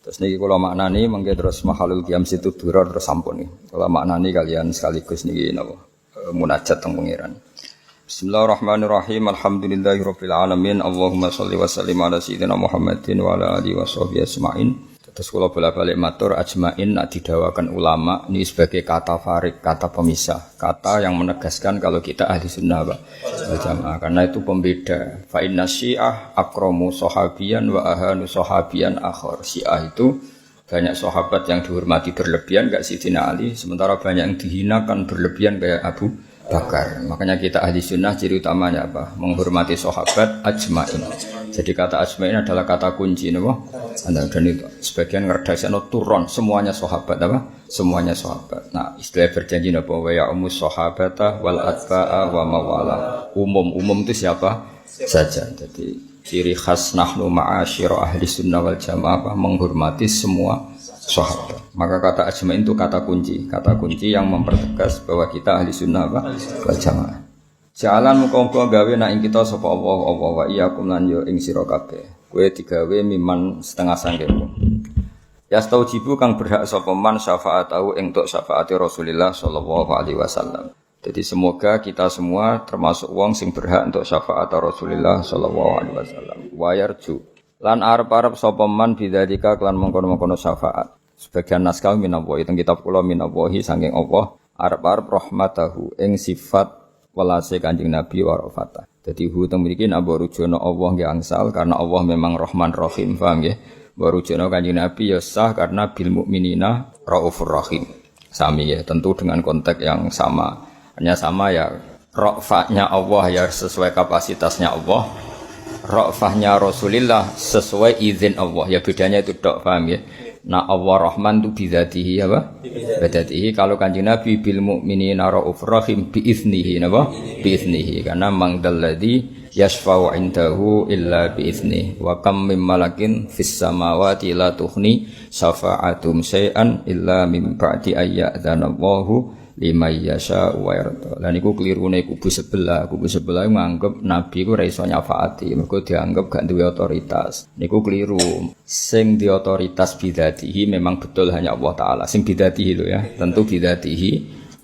Terus niki kula maknani mengke terus mahalul qiyam situ duror terus sampun niki. Kula maknani kalian sekaligus niki napa munajat teng pangeran. Bismillahirrahmanirrahim. Alhamdulillahirabbil alamin. Allahumma shalli wa sallim ala sayyidina Muhammadin wa ala alihi washabihi ajmain. Terus kula bolak-balik matur ajmain nak didawakan ulama ini sebagai kata farik, kata pemisah, kata yang menegaskan kalau kita ahli sunnah wal jamaah karena itu pembeda. Fa inna syiah akramu sahabiyan wa ahanu sahabiyan akhar. Syiah itu banyak sahabat yang dihormati berlebihan kayak Sayyidina Ali, sementara banyak yang dihinakan berlebihan kayak Abu Bakar. Makanya kita ahli sunnah ciri utamanya apa? Menghormati sahabat ajmain. Jadi kata ajmain adalah kata kunci napa? Dan itu sebagian ngerdasano turun semuanya sahabat apa? Semuanya sahabat. Nah, istilah berjanji napa? Wa ya umus sahabata wal atba'a wa mawala. Umum itu siapa saja. Jadi ciri khas nahnu ma'asyira ahli sunnah wal jamaah menghormati semua sahabat. Maka kata ajmain itu kata kunci yang mempertegas bahwa kita ahli sunnah wal jamaah. Jalan muka-muka gawe nak ing kita sapa Allah wa iyyakum lan yo ing sira kabeh. Kowe digawe miman setengah sangkemu. Ya staujibu kang berhak sapa man syafaatau ing tok syafaate Rasulullah sallallahu alaihi wasallam. Jadi semoga kita semua termasuk wong sing berhak untuk syafaat Rasulullah sallallahu alaihi wasallam. Wa yarju lan arep-arep sapa man bidzalika kelan mengkono-mengkono syafaat. Sebagian naskah minallahi teng kitab kula minallahi saking Allah arep-arep rahmatahu ing sifat walase Kanjeng Nabi wa rafata. Dadi hu teng mriki nak rujono Allah nggih angsal karena Allah memang Rahman Rahim, paham nggih? Rujono Kanjeng Nabi ya sah karena bil mukminina raufur rahim. Sami ya, tentu dengan konteks yang sama. Hanya sama ya, rafahnya Allah ya sesuai kapasitasnya Allah. Rafahnya Rasulullah sesuai izin Allah. Ya bedanya itu tok, paham ya? Nah Allah Rahman itu bidzatihi apa? Bidzatihi. Kalau Kanjeng Nabi bil mukminina raufur rahim biiznihi napa? Biiznihi. Karena mangdalladzi yashfa'u 'indahu illa biiznihi. Wa kam mim malakin fis samawati la tughni syafa'atum syai'an illa min ba'di ayyadzanallahu liman yasha'u wa yarda. Lah niku klirune kubu sebelah nganggep nabi ku ora iso nyafaati, mergo dianggap gak duwe otoritas. Niku keliru. Sing di otoritas bidzatihi memang betul hanya Allah taala. Sing bidzatihi lho ya, tentu bidzatihi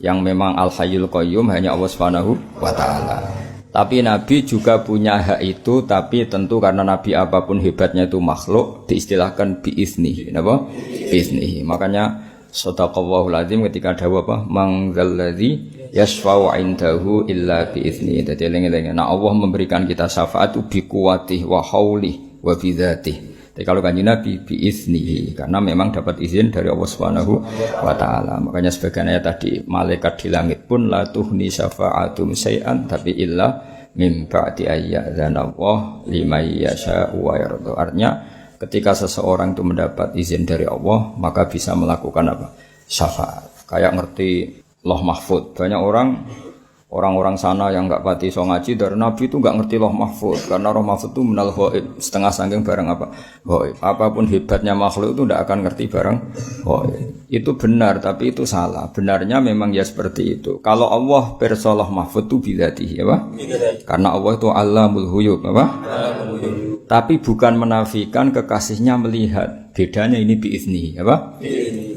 yang memang al-hayyul qayyum hanya Allah Subhanahu wa taala. Tapi nabi juga punya hak itu, tapi tentu karena nabi apapun hebatnya itu makhluk diistilahkan biiznihi, napa? Biiznihi. Makanya Shadaqallahul azim ketika dawuh apa mangzalladzi yashfa'u 'indahu illa bi'izni. Dadi eling-eling nah Allah memberikan kita syafaat bi quwwatihi wa haulih wa bi dzatihi. Tapi kalau Kanjeng Nabi biiznihi karena memang dapat izin dari Allah Subhanahu wa taala. Makanya sebagian ayat tadi malaikat di langit pun la tuhni syafa'atum syai'an tapi illa min ba'di ayyadzanallahu liman yasha'u wa yarda. Artinya ketika seseorang itu mendapat izin dari Allah, maka bisa melakukan apa? Syafaat. Kayak ngerti Lauh Mahfuz. Banyak orang-orang sana yang enggak pati iso ngaji dari Nabi itu enggak ngerti Lauh Mahfuz karena Lauh Mahfuz itu minal ghaib, setengah saking barang apa? Ghaib. Apapun hebatnya makhluk itu enggak akan ngerti barang ghaib. Itu benar, tapi itu salah. Benarnya memang ya seperti itu. Kalau Allah pirsa Lauh Mahfuz itu bidzatihi, apa? Karena Allah itu Allamul Ghuyub, apa? Tapi bukan menafikan kekasihnya melihat. Bedanya ini biizni, apa?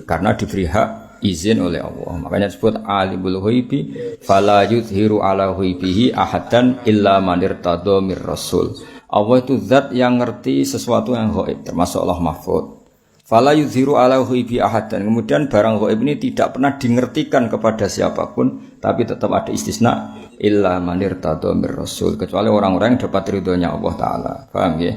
Karena diberi hak izin oleh Allah. Makanya disebut alimul ghaibi fala yuzhiru ala ghaibihi ahadan illa man irtada mir rasul. Allah itu zat yang ngerti sesuatu yang ghaib, termasuk Allah Mahfuz. Fala yuzhiru ala ghaibi ahadan. Kemudian barang ghaib ini tidak pernah dingertikan kepada siapapun, tapi tetap ada istisna illa manir tado mir rasul, kecuali orang-orang yang dapat ridhonya Allah taala. Paham ya?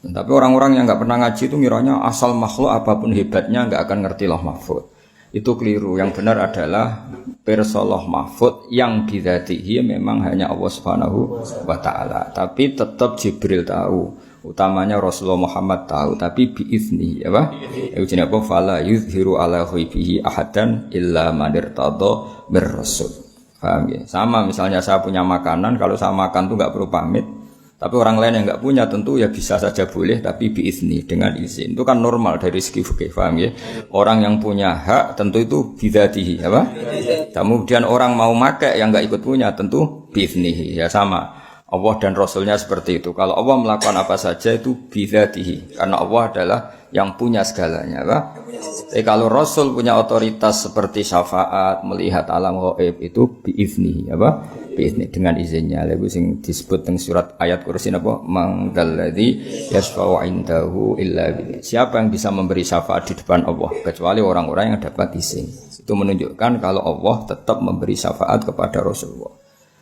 Tapi orang-orang yang enggak pernah ngaji itu ngiranya asal makhluk apapun hebatnya enggak akan ngerti Lauh Mahfuz. Itu keliru. Yang benar adalah pirsa Lauh Mahfuz yang bidzatihi memang hanya Allah Subhanahu wa taala. Tapi tetap Jibril tahu. Utamanya Rasulullah Muhammad tahu, tapi biizni, apa? Ujine apa? Fala yuzhiru ala ghaibihi ahadan illa man irtada mir rasul. Paham ya? Sama misalnya saya punya makanan, kalau saya makan tuh enggak perlu pamit. Tapi orang lain yang enggak punya tentu ya bisa saja boleh, tapi biizni, dengan izin. Itu kan normal dari segi fikih, paham ya? Orang yang punya hak tentu itu bidzatihi, apa? Kemudian orang mau pakai yang enggak ikut punya tentu biiznihi, ya sama. Allah dan Rasulnya seperti itu. Kalau Allah melakukan apa saja itu bidzatihi, karena Allah adalah yang punya segalanya, apa? Kalau Rasul punya otoritas seperti syafaat, melihat alam ghaib itu biizni, apa? Biizni dengan izinnya. Lalu sing disebut dengan surat ayat kursi apa? Manggalladzi yashfa'u 'indahu illa bi. Siapa yang bisa memberi syafaat di depan Allah kecuali orang-orang yang dapat izin. Itu menunjukkan kalau Allah tetap memberi syafaat kepada Rasulullah.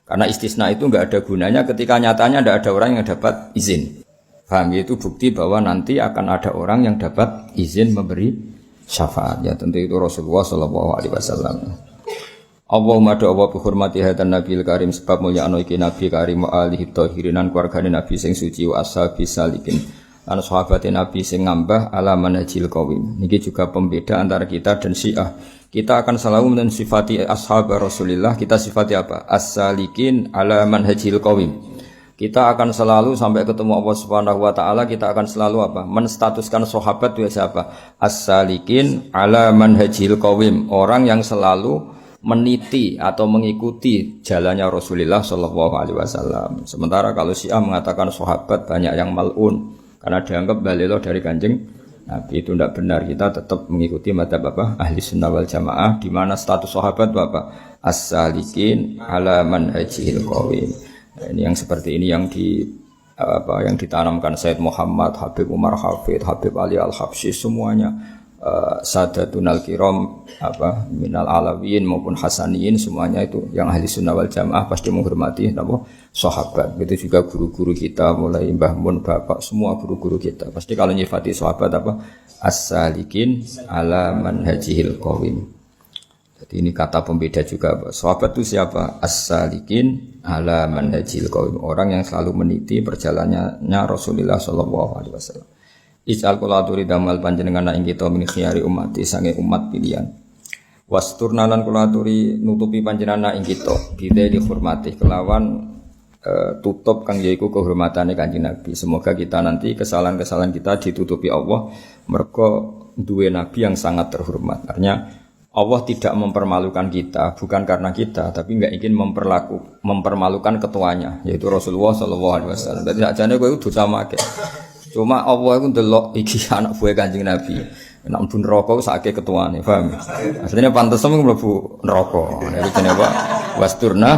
Karena istisna itu enggak ada gunanya ketika nyatanya tidak ada orang yang dapat izin. Paham ya? Itu bukti bahwa nanti akan ada orang yang dapat izin memberi syafaat. Ya tentu itu Rasulullah sallallahu alaihi wasallam. Allahumma doa bi hurmati hadzal nabiyil karim sebab mulya ana iki nabi karim wa alihi thahirinan keluargane nabi sing suci wa ashabi salikin. Lan sahabate nabi sing ngambah ala manhajil qawim. Niki juga pembeda antara kita dan Syiah. Kita akan selalu mensifati ashab Rasulullah, kita sifati apa? As-salikin ala manhajil qawim. Kita akan selalu sampai ketemu Allah Subhanahu wa taala, kita akan selalu apa? Menstatuskan sahabat itu siapa? As-salikin ala manhajil qawim, orang yang selalu meniti atau mengikuti jalannya Rasulullah sallallahu alaihi wasallam. Sementara kalau Syiah mengatakan sahabat banyak yang mal'un karena dianggap balelo dari Kanjeng Nabi, itu tidak benar. Kita tetap mengikuti madzhab apa? Ahli sunnah wal jamaah, di mana status sahabat itu apa? As-salikin ala manhajil qawim. Nah, ini yang seperti ini yang yang ditanamkan Said Muhammad, Habib Umar Hafid, Habib Ali Al-Habsyi, semuanya Sadatun Al-Kiram minal Alawiyin maupun Hasaniyin, semuanya itu yang ahli sunnah wal jamaah pasti menghormati sahabat. Itu juga guru-guru kita mulai Mbah Mun, Bapak, semua guru-guru kita pasti kalau nyifati sahabat as-salikin ala manhajihil qawim. Jadi ini kata pembeda juga. Sahabat itu siapa? As-salikin ala manhajil qawim, orang yang selalu meniti perjalanannya Rasulullah sallallahu alaihi wasallam. Ij'al kulaturi damal panjenengan ing kita min khiyari ummati sange umat pilihan. Wasturnalan kulaturi nutupi panjenengan ing kita bidai dihormati kelawan tutup kang yaiku kehormatane Kanjeng Nabi. Semoga kita nanti kesalahan-kesalahan kita ditutupi Allah mergo duwe nabi yang sangat terhormat. Artinya Allah tidak mempermalukan kita, bukan karena kita, tapi enggak ingin mempermalukan ketuanya, yaitu Rasulullah sallallahu alaihi wasallam. Dadi sakjane kowe kudu samake. Cuma Allah iku ndelok iki anak buah Kanjeng Nabi. Nek mlebu neraka sakake ketuane, paham? Asline pantes mlebu neraka. Iku jenenge apa? Wasturna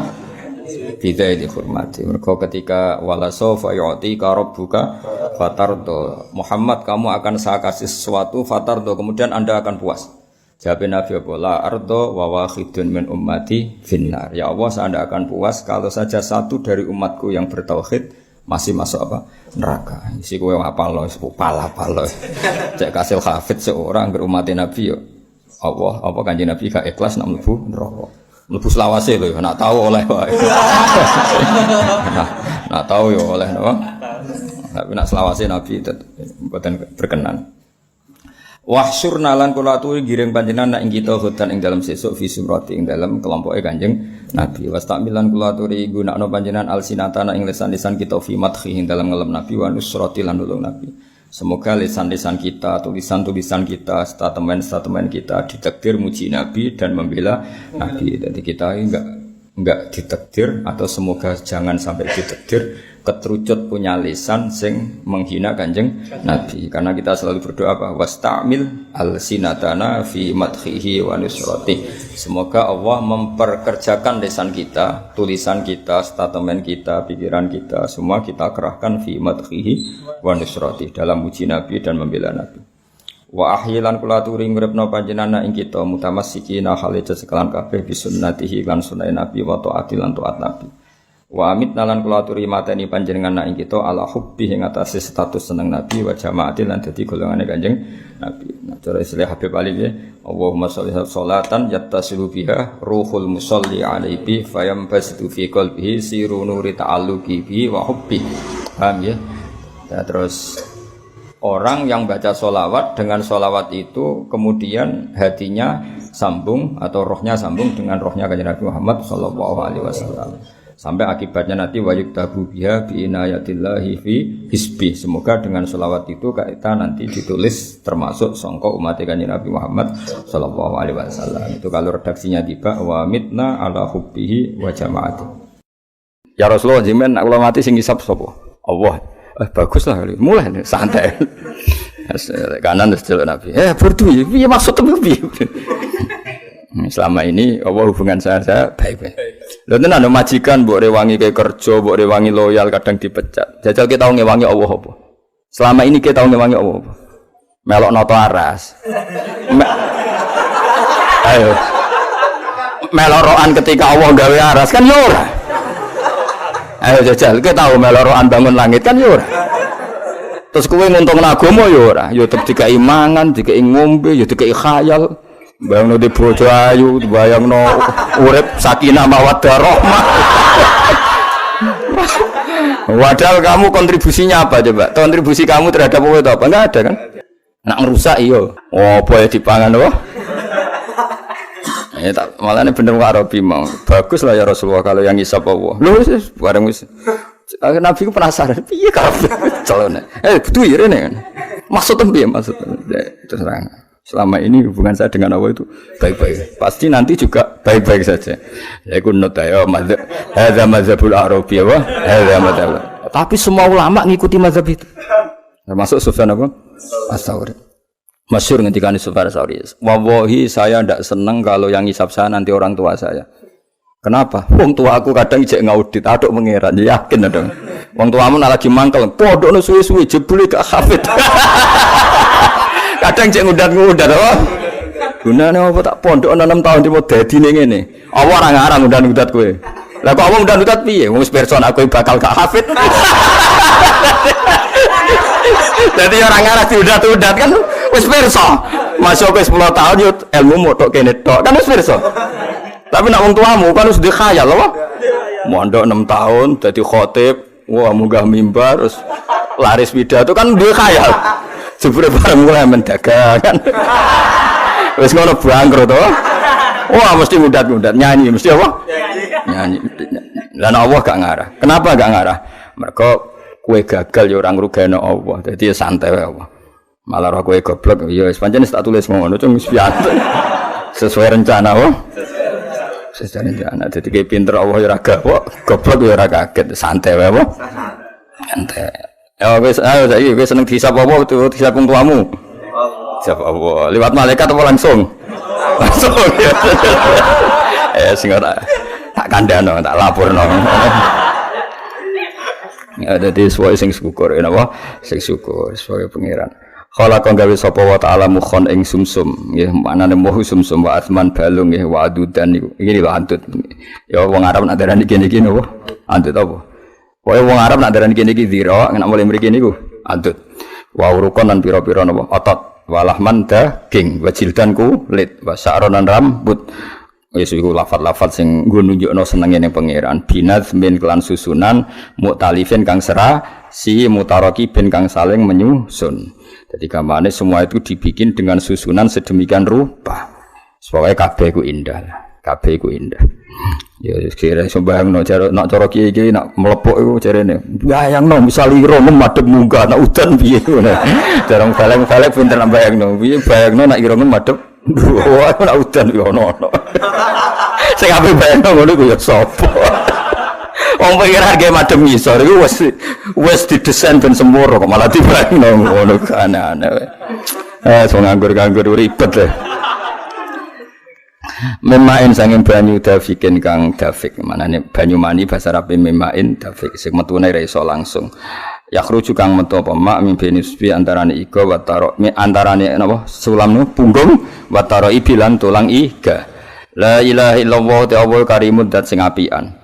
bidai dihormati. Mergo ketika wala sawfa yu'tika rabbuka fatardo. Muhammad, kamu akan saya kasih sesuatu fatardo, kemudian Anda akan puas. Jawab Nabi apa? La ardo wa wahidun min ummati finnar. Ya Allah, saya tidak akan puas kalau saja satu dari umatku yang bertauhid masih masuk neraka. Isi kowe apal lo, pala-pala. Cek kasil hafid seorang ke umat Nabi yo. Allah, apa Kanjeng Nabi gak ikhlas nak mlebu neraka. Mlebu selawase lho, nak tahu oleh wae. Nak tahu yo oleh napa? Tapi nak selawase Nabi mboten berkenan. Wahsyurna lan kula aturi giring panjenengan nak ing kita hutan ing dalam sesuk fi sumrati ing dalam kelompoke Kanjeng Nabi. Wastamilan kula aturi gunakno panjenengan alsinatana ing lisan-lisan kita fi madhi ing dalam ngelem Nabi wa nusrati lan nulung Nabi. Semoga lisan-lisan kita, tulisan-tulisan kita, statement-statement kita ditakdir muji Nabi dan membela Nabi. Jadi kita enggak ditakdir atau semoga jangan sampai ditakdir keterucut punya lisan sing menghina Kanjeng Nabi. Karena kita selalu berdoa apa? Wastamil al-sinatana fi madhihi wa nusrati. Semoga Allah memperkerjakan lisan kita, tulisan kita, statement kita, pikiran kita, semua kita kerahkan fi madhihi wa nusrati dalam muji Nabi dan membela Nabi. Wa ahyilan kula turi ngrepno panjenengan ing kita mutamassikina halije sekalan kabeh bisunnatihi lan sunah Nabi wa taati lan taat Nabi. Wa amit nalan kula aturi mateni panjenengan nak ing kita ala hubbi ing atase status seneng Nabi wa jamaati lan dadi golongane Kanjeng Nabi. Nah, cara istilah Habib Ali ya, Allahumma sholli sholatan yattasilu biha ruhul musalli alaihi fayambasitu fi qalbihi siru nuri ta'alluqi bihi wa hubbi. Paham ya? Ya, terus orang yang baca sholawat dengan sholawat itu kemudian hatinya sambung atau rohnya sambung dengan rohnya Kanjeng Nabi Muhammad sallallahu alaihi wasallam. Sampai akibatnya nanti wayuk tabu biha bi inayatillahi fi hisbi. Semoga dengan sholawat itu kita nanti ditulis termasuk sangka umat Kanjeng Nabi Muhammad sallallahu alaihi wasallam. Itu kalau redaksinya tiba wa mitna ala hubbihi wa jamaati. Ya Rasulullah jenengan nak kula mati sing ngisab sapa? Allah. Bagus lah mulai santai. Kanan terus celuk Nabi. Berdua, piye maksudmu piye? Selama ini apa hubungan saya baik-baik. Lha tenan majikan mbok rewangi ke kerja, mbok rewangi loyal kadang dipecat. Jajal kita tau ngewangi Allah apa? Selama ini kita tau ngewangi Allah apa? Melok noto aras. Ayo. Melorokan ketika Allah gawe aras kan yo ora. Ayo jajal kita tahu melorokan bangun langit kan yo ora. Terus kowe nguntungno agama yo ora, yo tetep dikai mangan, dikai ngombe, yo dikai khayal. Bayangno di bojo ayu, bayangno urip sakinah mawaddah rahmah. Padahal kamu kontribusinya apa coba? Kontribusi kamu terhadap apa itu apa? Enggak ada kan? Nak ngerusak iyo. Oh, boleh dipangan oh. Tak malah ini bener Pak Arabi mau. Bagus lah ya Rasulullah kalau yang ngisap Allah. Loh, bareng wis. Nabi ku penasaran, piye kabeh calone. Betul ya rene. Maksudnya piye maksudnya? Terserah. Selama ini hubungan saya dengan Allah itu baik-baik. Pasti nanti juga baik-baik saja. Ya ku not ya mazhab. Hadza mazhabul Arabi wa hadza mazhab. Tapi semua ulama ngikuti mazhab itu. Termasuk Sufyan apa? As-Tsauri. Masyhur ngendikane Sufyan As-Tsauri. Wallahi saya ndak seneng kalau yang ngisap saya nanti orang tua saya. Kenapa? Wong tua aku kadang ijek ngaudit, aduk mengeran, yakin dong. Wong tuamu nak lagi mangkel, pondokno suwe-suwe jebule gak hafid. Kadang cek ngudat-ngudat apa? Gunane apa tak pondok 6 tahun di dadine ngene. Apa ora ngarang ngudat-ngudat kowe. Lah kok omong ngudat-ngudat piye? Wong wis pirsa aku bakal gak hafid. Dadi ora ngarang diudat-udat kan wis pirsa. Masuk ke 10 tahun yo ilmu motok kene tok. Kan wis pirsa. Tapi nak wong tuamu kan wis dikhayal apa? Mondok 6 tahun dadi khatib, wah munggah mimbar terus laris pidato kan duwe khayal. Jebule bareng mulai mendagang kan. Wis ngono bangkrut to. Wah mesti mudat-mudat nyanyi mesti apa? Nyanyi. Lah Allah gak ngarah. Kenapa gak ngarah? Mergo kowe gagal ya ora ngrugekno Allah. Dadi ya santai wae apa. Malah ora kowe goblok ya wis pancen tak tulis ngono cung wis biasa. Sesuai rencana wae. Sesuai rencana. Dadi kowe pinter Allah ya ora gawok, goblok ya ora kaget. Santai wae apa? Santai. Ya wis ayo saiki wis seneng dihisab apa dihisab wong tuamu. Hisab apa? Liwat malaikat apa langsung? Langsung. Sing ora tak kandhano, tak laporno. Ya dadi suwe sing syukur napa? Sing syukur sebagai pangeran. Khalaqa gawe sapa wa ta'ala mukhon ing sumsum nggih manane muhu sumsum wa asman balung nggih wa adudan niku. Iki lho antut. Ya wong Arab nak darani kene iki napa? Antut apa? Pokoke wong Arab nak darani kene iki zira, nek mulai mriki niku antut. Wa urukon lan pira-pira napa otot, walahman daging, wa jildan kulit, wa sa'ronan rambut. Wis iku lafal-lafal sing nggo nunjukno senenge ning pangeran. Binaz min kelan susunan, mu'talifin kang serasi, mutaraki bin kang saling menyusun. Jadi gamane semua itu dibikin dengan susunan sedemikian rupa. Supaya kabeh iku indah. Kabeh iku indah. Ya kira sembayangno cara kiye iki nak mlepuk iku jarene bayangno misal ira madhep munggah nak udan piye ngono jarang balik pinter nak bayangno piye bayangno nak ira madhep wah nak udan yo ono sing ape bayangno ngono ku ya sapa wong pengen ge madhep ngisor iku wis didesain ben sempurna kok malah dibayangno ngono aneh-aneh so nganggur-nganggur ribet deh. Memain sanging banyu dafikin kang dafik manane banyu mani bahasa Arab memain dafik sing metune ra iso langsung yakhruju kang metu apa mak mimpeni supi antarane iga wa taro antarane napa sulamnu punggung wa taro ibilan tulang iga la ilaha illallah ta'ala karimud dat sing apian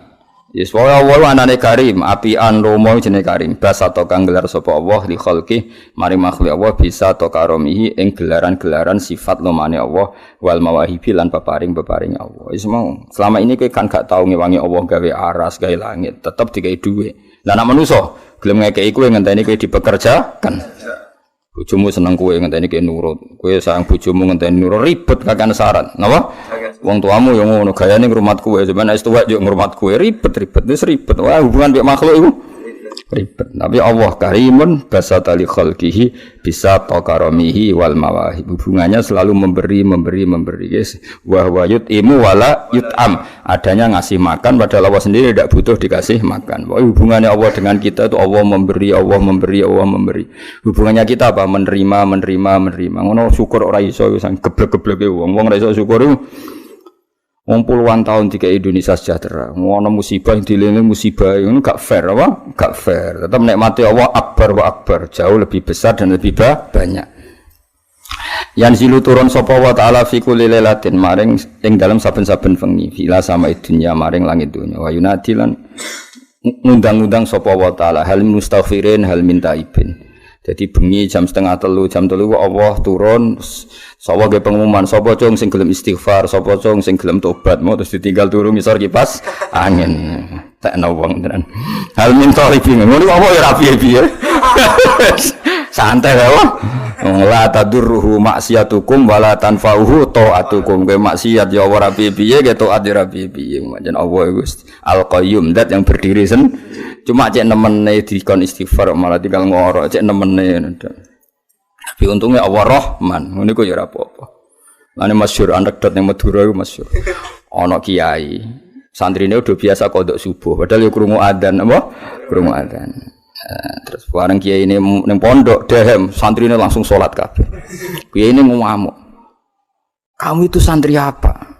yes wa Allah anane karim apian romo jenenge karim basa to kang gelar sapa Allah li khalqi mari makhluk Allah bisa to karomihi ing gelaran-gelaran sifat lomane Allah wal mawahibi lan peparing-peparing Allah. Wis mau selama ini kowe kan gak tau ngewangi Allah gawe aras gawe langit tetep dikai dhuwit. Lah nek manusa gelem ngekeki kowe ngenteni kowe dipekerjakan. Bojomu seneng kowe ngenteni kowe nurut. Kowe sayang bojomu ngenteni nurut ribet kakan syarat. Napa? Wong tuamu yo ngono gayane ngrumat kowe, sampeyan wis tuwek yo ngrumat kowe ribet-ribet wis ribet. Wah hubungan mbek makhluk iku ribet. Tapi Allah karimun basata li khalqihi bisa taqaramihi wal mawahib. Hubungannya selalu memberi guys. Wa huwa yut'imu wala yut'am. Adanya ngasih makan padahal Allah sendiri tidak butuh dikasih makan. Hubungannya Allah dengan kita itu Allah memberi. Hubungannya kita apa? Menerima. Ngono syukur ora iso wis geblek-gebleke wong ora iso syukur. Puluhan tahun tiga Indonesia sejahtera. Ngono musibah dilene musibah ngono gak fair apa? Gak fair. Tetap nikmati Allah akbar wa akbar, jauh lebih besar dan lebih banyak. Yanzilu turun sapa wa ta'ala fi kulli lailatin maring ing dalam saben-saben wengi fila sama dunya maring langit dunya. Wa yunadilan ngundang-undang sapa wa ta'ala hal mustaghfirin hal min taibin. Jadi bengi jam 2:30 Allah turun sapa ge pengumuman sapa cung sing gelem istighfar sapa cung sing gelem tobat mau terus ditinggal turu ngisor kipas angin tekno wong tenan hal min taibin ngono apa ya rapi-rapi santai wae la tadurruhu maksiatukum wala tanfa'uhu ta'atukum ke maksiat ya ora piye-piye ke taat ya piye-piye pancen Allah iku al-qayyum zat yang berdiri cuma cek nemene dikon istighfar malah tinggal ngoro cek nemene tapi untungnya Allah Rahman ngene kok ya ora apa-apa lane masyhur anekdot yang Madura iku masyhur ana kiai santrine udah biasa kodok subuh padahal ya krungu adzan apa krungu adzan. Terus bareng kiai ini ning pondok dehem santrine langsung salat kabeh. Kiai ini ngamuk. Kamu itu santri apa?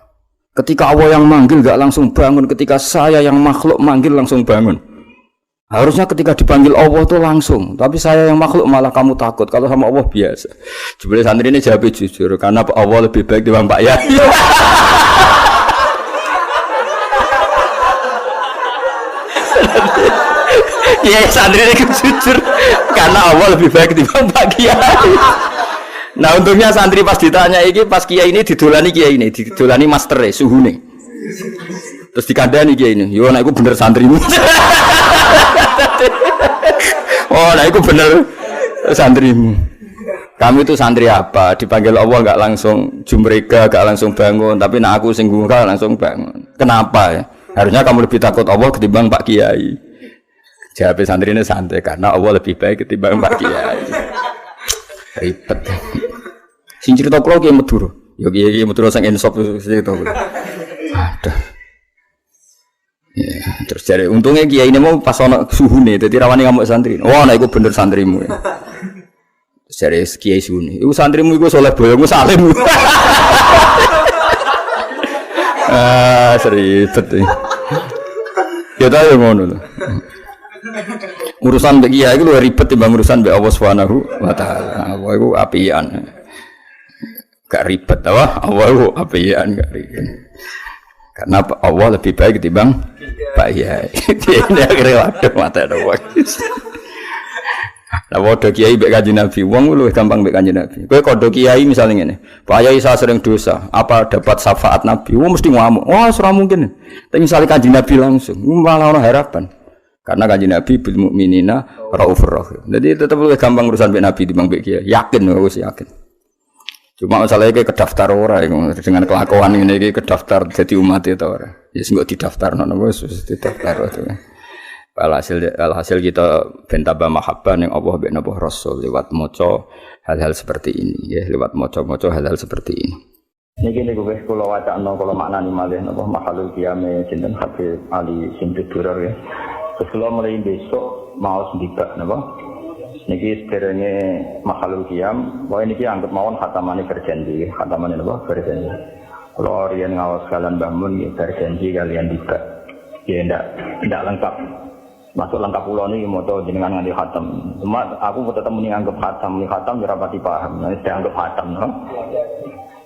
Ketika Allah yang manggil enggak langsung bangun, ketika saya yang makhluk manggil langsung bangun. Harusnya ketika dipanggil Allah tuh langsung, tapi saya yang makhluk malah kamu takut. Kalau sama Allah biasa. Jebule santrine jawab jujur karena Allah lebih baik dibanding Pak Yai. Iya santri ini jujur karena Allah lebih baik dibanding Pak Kiai. Nah untungnya santri pas ditanya ini pas Kiai ini didolani master suhu nih. Terus dikandani Kiai ini, yo nah aku bener santrimu. Oh nah aku bener santrimu. Kamu itu santri apa? Dipanggil Allah enggak langsung jumrega, enggak langsung bangun, tapi nah aku sing langsung bangun. Kenapa ya? Harusnya kamu lebih takut Allah ketimbang Pak Kiai. Jawab santri ini santai karena Allah lebih baik ketimbang Pak Kiai. Ribet. Sing cerita kula Kiai Madura. Yo Kiai Madura sing insop cerita kula. Aduh. Ya, terus jare untungnya Kiai ini mau pas ana suhune dadi rawani ngamuk santri. Oh, nek iku bener santrimu. Terus jare Kiai suhune. Iku santrimu iku saleh boyomu salim. Seribet. Ya ta yo ngono lho. Urusan mbek kiai iku luwih ribet timbang urusan mbek Allah Subhanahu wa taala. Allah iku apian. Gak ribet apa? Allah iku apian gak ribet. Karena Allah lebih baik timbang Pak Yai. Ini akhirnya waduh mata ada wakil. Lah waduh kiai mbek Kanjeng Nabi, wong luwih gampang mbek Kanjeng Nabi. Kowe kodho kiai misalnya ngene. Pak Yai saya sering dosa, apa dapat syafaat Nabi? Wong mesti ngamuk. Wah, ora mungkin. Tapi misalnya Kanjeng Nabi langsung, malah ora harapan. Karena Kanjeng Nabi bil mukminina raufur rahim. Jadi tetap lebih gampang urusan mbek Nabi timbang mbek kiai. Yakin wis yakin. Cuma masalahnya kayak kedaftar ora dengan kelakuan ini kayak kedaftar jadi umat itu ora. Ya sing kok didaftar nono wis didaftar itu. Alhasil kita bentaba mahabbah yang Allah mbek napa Rasul lewat maca hal-hal seperti ini ya, lewat maca-maca hal-hal seperti ini. Niki niku wis kula wacana kula maknani malih napa mahalul qiyame sinten Habib Ali Simtudurar ya. Terus kalau mulai besok mau sedikit, napa? Niki sekarangnya mahalul qiyam, bahwa niki anggap mawon khatamane berjanji, khatamane napa? Berjanji. Kalau riyen ngawas kalian bangun, ya berjanji kalian dikak, ya tidak lengkap. Masuk lengkap pulau ini mau tahu jenengan nganti khatam. Cuma aku tetap mending anggap khatam, ini khatam ya rapati paham. Nah, saya anggap khatam, no?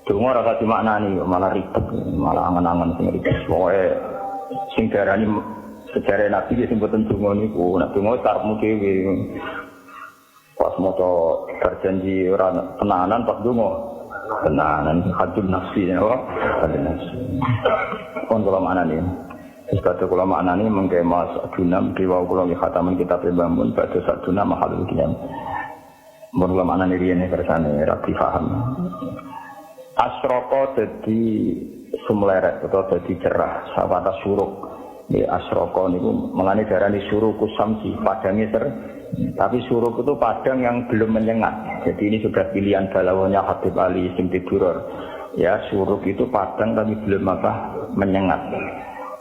Cuma rasa dimaknani malah ribet, malah angan-angan sing ribet. Pokoknya sing darani sejarah Nabi sing boten donga niku, nek donga karepmu dhewe. Pas maca berjanji ora tenanan pas donga. Tenanan hadun nafsi ya, hadun nafsi. Kon kula maknani. Wis badhe kula maknani mengke Mas Dunam dewa kula nggih khataman kitab Mbah badhe saduna mahalul qiyam. Mun kula maknani riyene kersane ra difaham. Asroko dadi sumleret atau dadi cerah sawata suruk Di asroko niku mengani darani suruku samsi padangnya tapi suruk itu padang yang belum menyengat. Jadi ini sudah pilihan balawanya Habib Ali Simtiduror. Ya suruk itu padang tapi belum menyengat.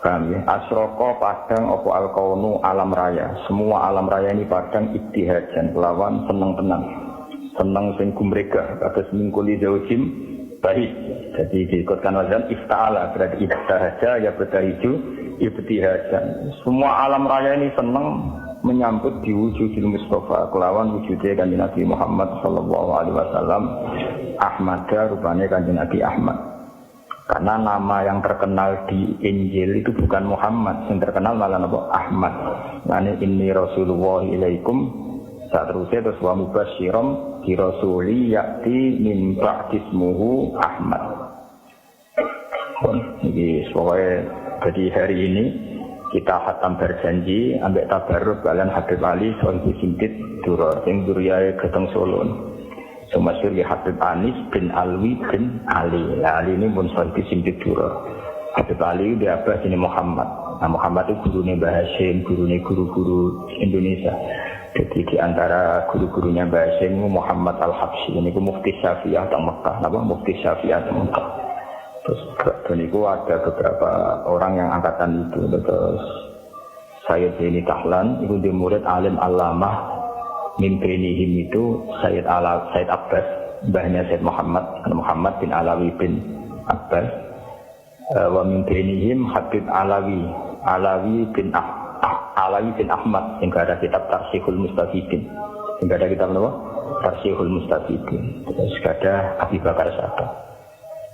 Paham ya? Asroko padang opo alkaunu alam raya. Semua alam raya ini padang ibtihajan lawan seneng-tenang. Seneng sing gumregah kados mingkuli zaujim baik. Jadi diikutkan wazan ifta'ala berarti ibtihaja ya bertahiju ibtihajan. Semua alam raya ini seneng menyambut diwujudil Mustafa kelawan wujudnya kanjeng Nabi Muhammad sallallahu alaihi wasallam Ahmada rupanya kanjeng Nabi Ahmad. Karena nama yang terkenal di Injil itu bukan Muhammad, yang terkenal malah nama Ahmad. Nani inni Rasulullah ilaikum saat terusnya terus wa mubasyiram di rasuli yakti min ba'dismuhu Ahmad. Jadi pokoknya jadi hari ini kita khatam berjanji ambek tabarruk kalian Habib Ali Sohibul Simtiduror sing duryae Geteng Solo. Semasyhur ya Habib Anis bin Alwi bin Ali. Nah, Ali ini pun Sohibul Simtiduror. Habib Ali dia apa sini Muhammad. Nah, Muhammad itu gurunya Mbah Hasyim, gurunya guru-guru Indonesia. Jadi di antara guru-gurunya Mbah Hasyim Muhammad Al-Habsyi ini mufti Syafi'iyah teng Mekah, napa mufti Syafi'iyah teng Mekah. Terus dan itu ada beberapa orang yang angkatan itu. Terus Sayyid Zaini Tahlan itu di murid alim alamah mimpinihim itu Sayyid Abbas, mbahnya Sayyid Muhammad bin Alawi bin Abbas. Wa mimpinihim Habib Alawi bin Ahmad yang ada kitab Tarsihul Mustafidin. Yang ada kitab apa? Tarsihul Mustafidin. Terus ada Abi Bakar Sata.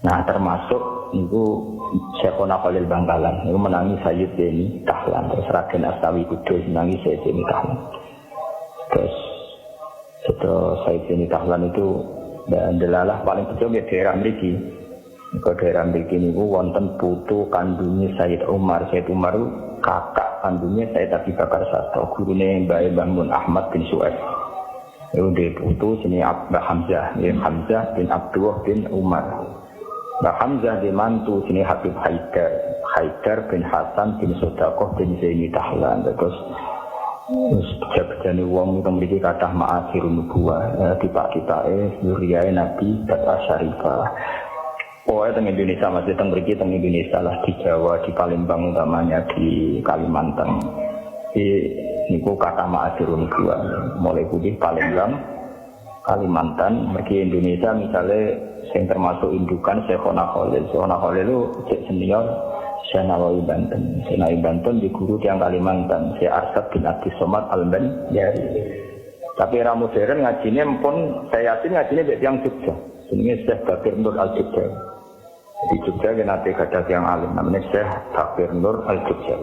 Nah termasuk itu Syekhona Khalil Bangkalan itu menangi Sayyid Zaini Tahlan. Terus Raden Astawi Kudus menangi Sayyid Zaini Tahlan. Terus setelah Sayyid Zaini Tahlan itu delalah paling kecil di daerah mriki. Ke daerah mriki niku wonten putu kandungnya Sayyid Umar. Sayyid Umar itu kakak kandungnya Sayyid Abi Bakar Sato, gurune Mbah Mun Ahmad bin Su'aib. Itu dia putu sini Mbah Hamzah, Hamzah bin Abdullah bin Umar. Mbah Hamzah di mantu sini Habib Haidar bin Hasan bin Sodaqoh bin Zaini Tahlan. Terus jabjane wong itu memiliki kathah ma'asirun nubuwah tiba-tiba zuriyae Nabi Bata Syarifah. Pokoknya teng Indonesia masih teng mriki teng Indonesia lah, di Jawa, di Palembang utamanya, di Kalimantan. Niku kathah ma'asirun nubuwah mulai putih Palembang, Kalimantan, mriki Indonesia misalnya yang termasuk indukan Syekhona Khalil. Syekhona Khalil itu senior Syekh Nawawi Banten. Syekh Nawawi Banten di guru yang Kalimantan, Syekh Arsad bin Abdus Somad Al-Banjari. Tapi era modern ngajinya pun saya yakin ngajinya dari yang Jogja. Ini Syekh Bakir Nur Al-Jogja. Di Jogja nanti ada yang alim namanya Syekh Bakir Nur Al-Jogja.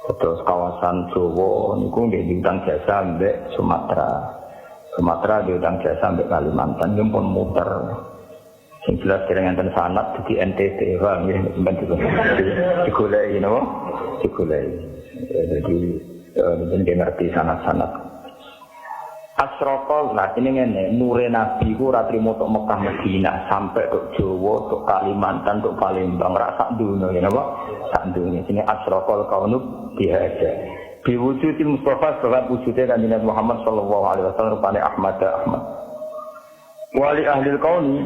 Terus kawasan Jawa niku diundang jasa mbek Sumatera diundang jasa mbek Kalimantan yang pun muter. Sing jelas kira ngenten sanad di NTT paham ya sampeyan digoleki napa? Digoleki. Jadi mungkin ngerti sanad-sanad. Asroko, nah ini ngene, nure Nabi ku ora trimo tok Mekah Madinah sampai tok Jawa, tok Kalimantan, tok Palembang, ra sak dunya ngene apa? Sak dunya. Sini asrokol kaunub bihaja. Biwujudil Mustafa sebab wujudnya kanjeng Nabi Muhammad sallallahu alaihi wasallam rupane Ahmad. Wali ahli kauni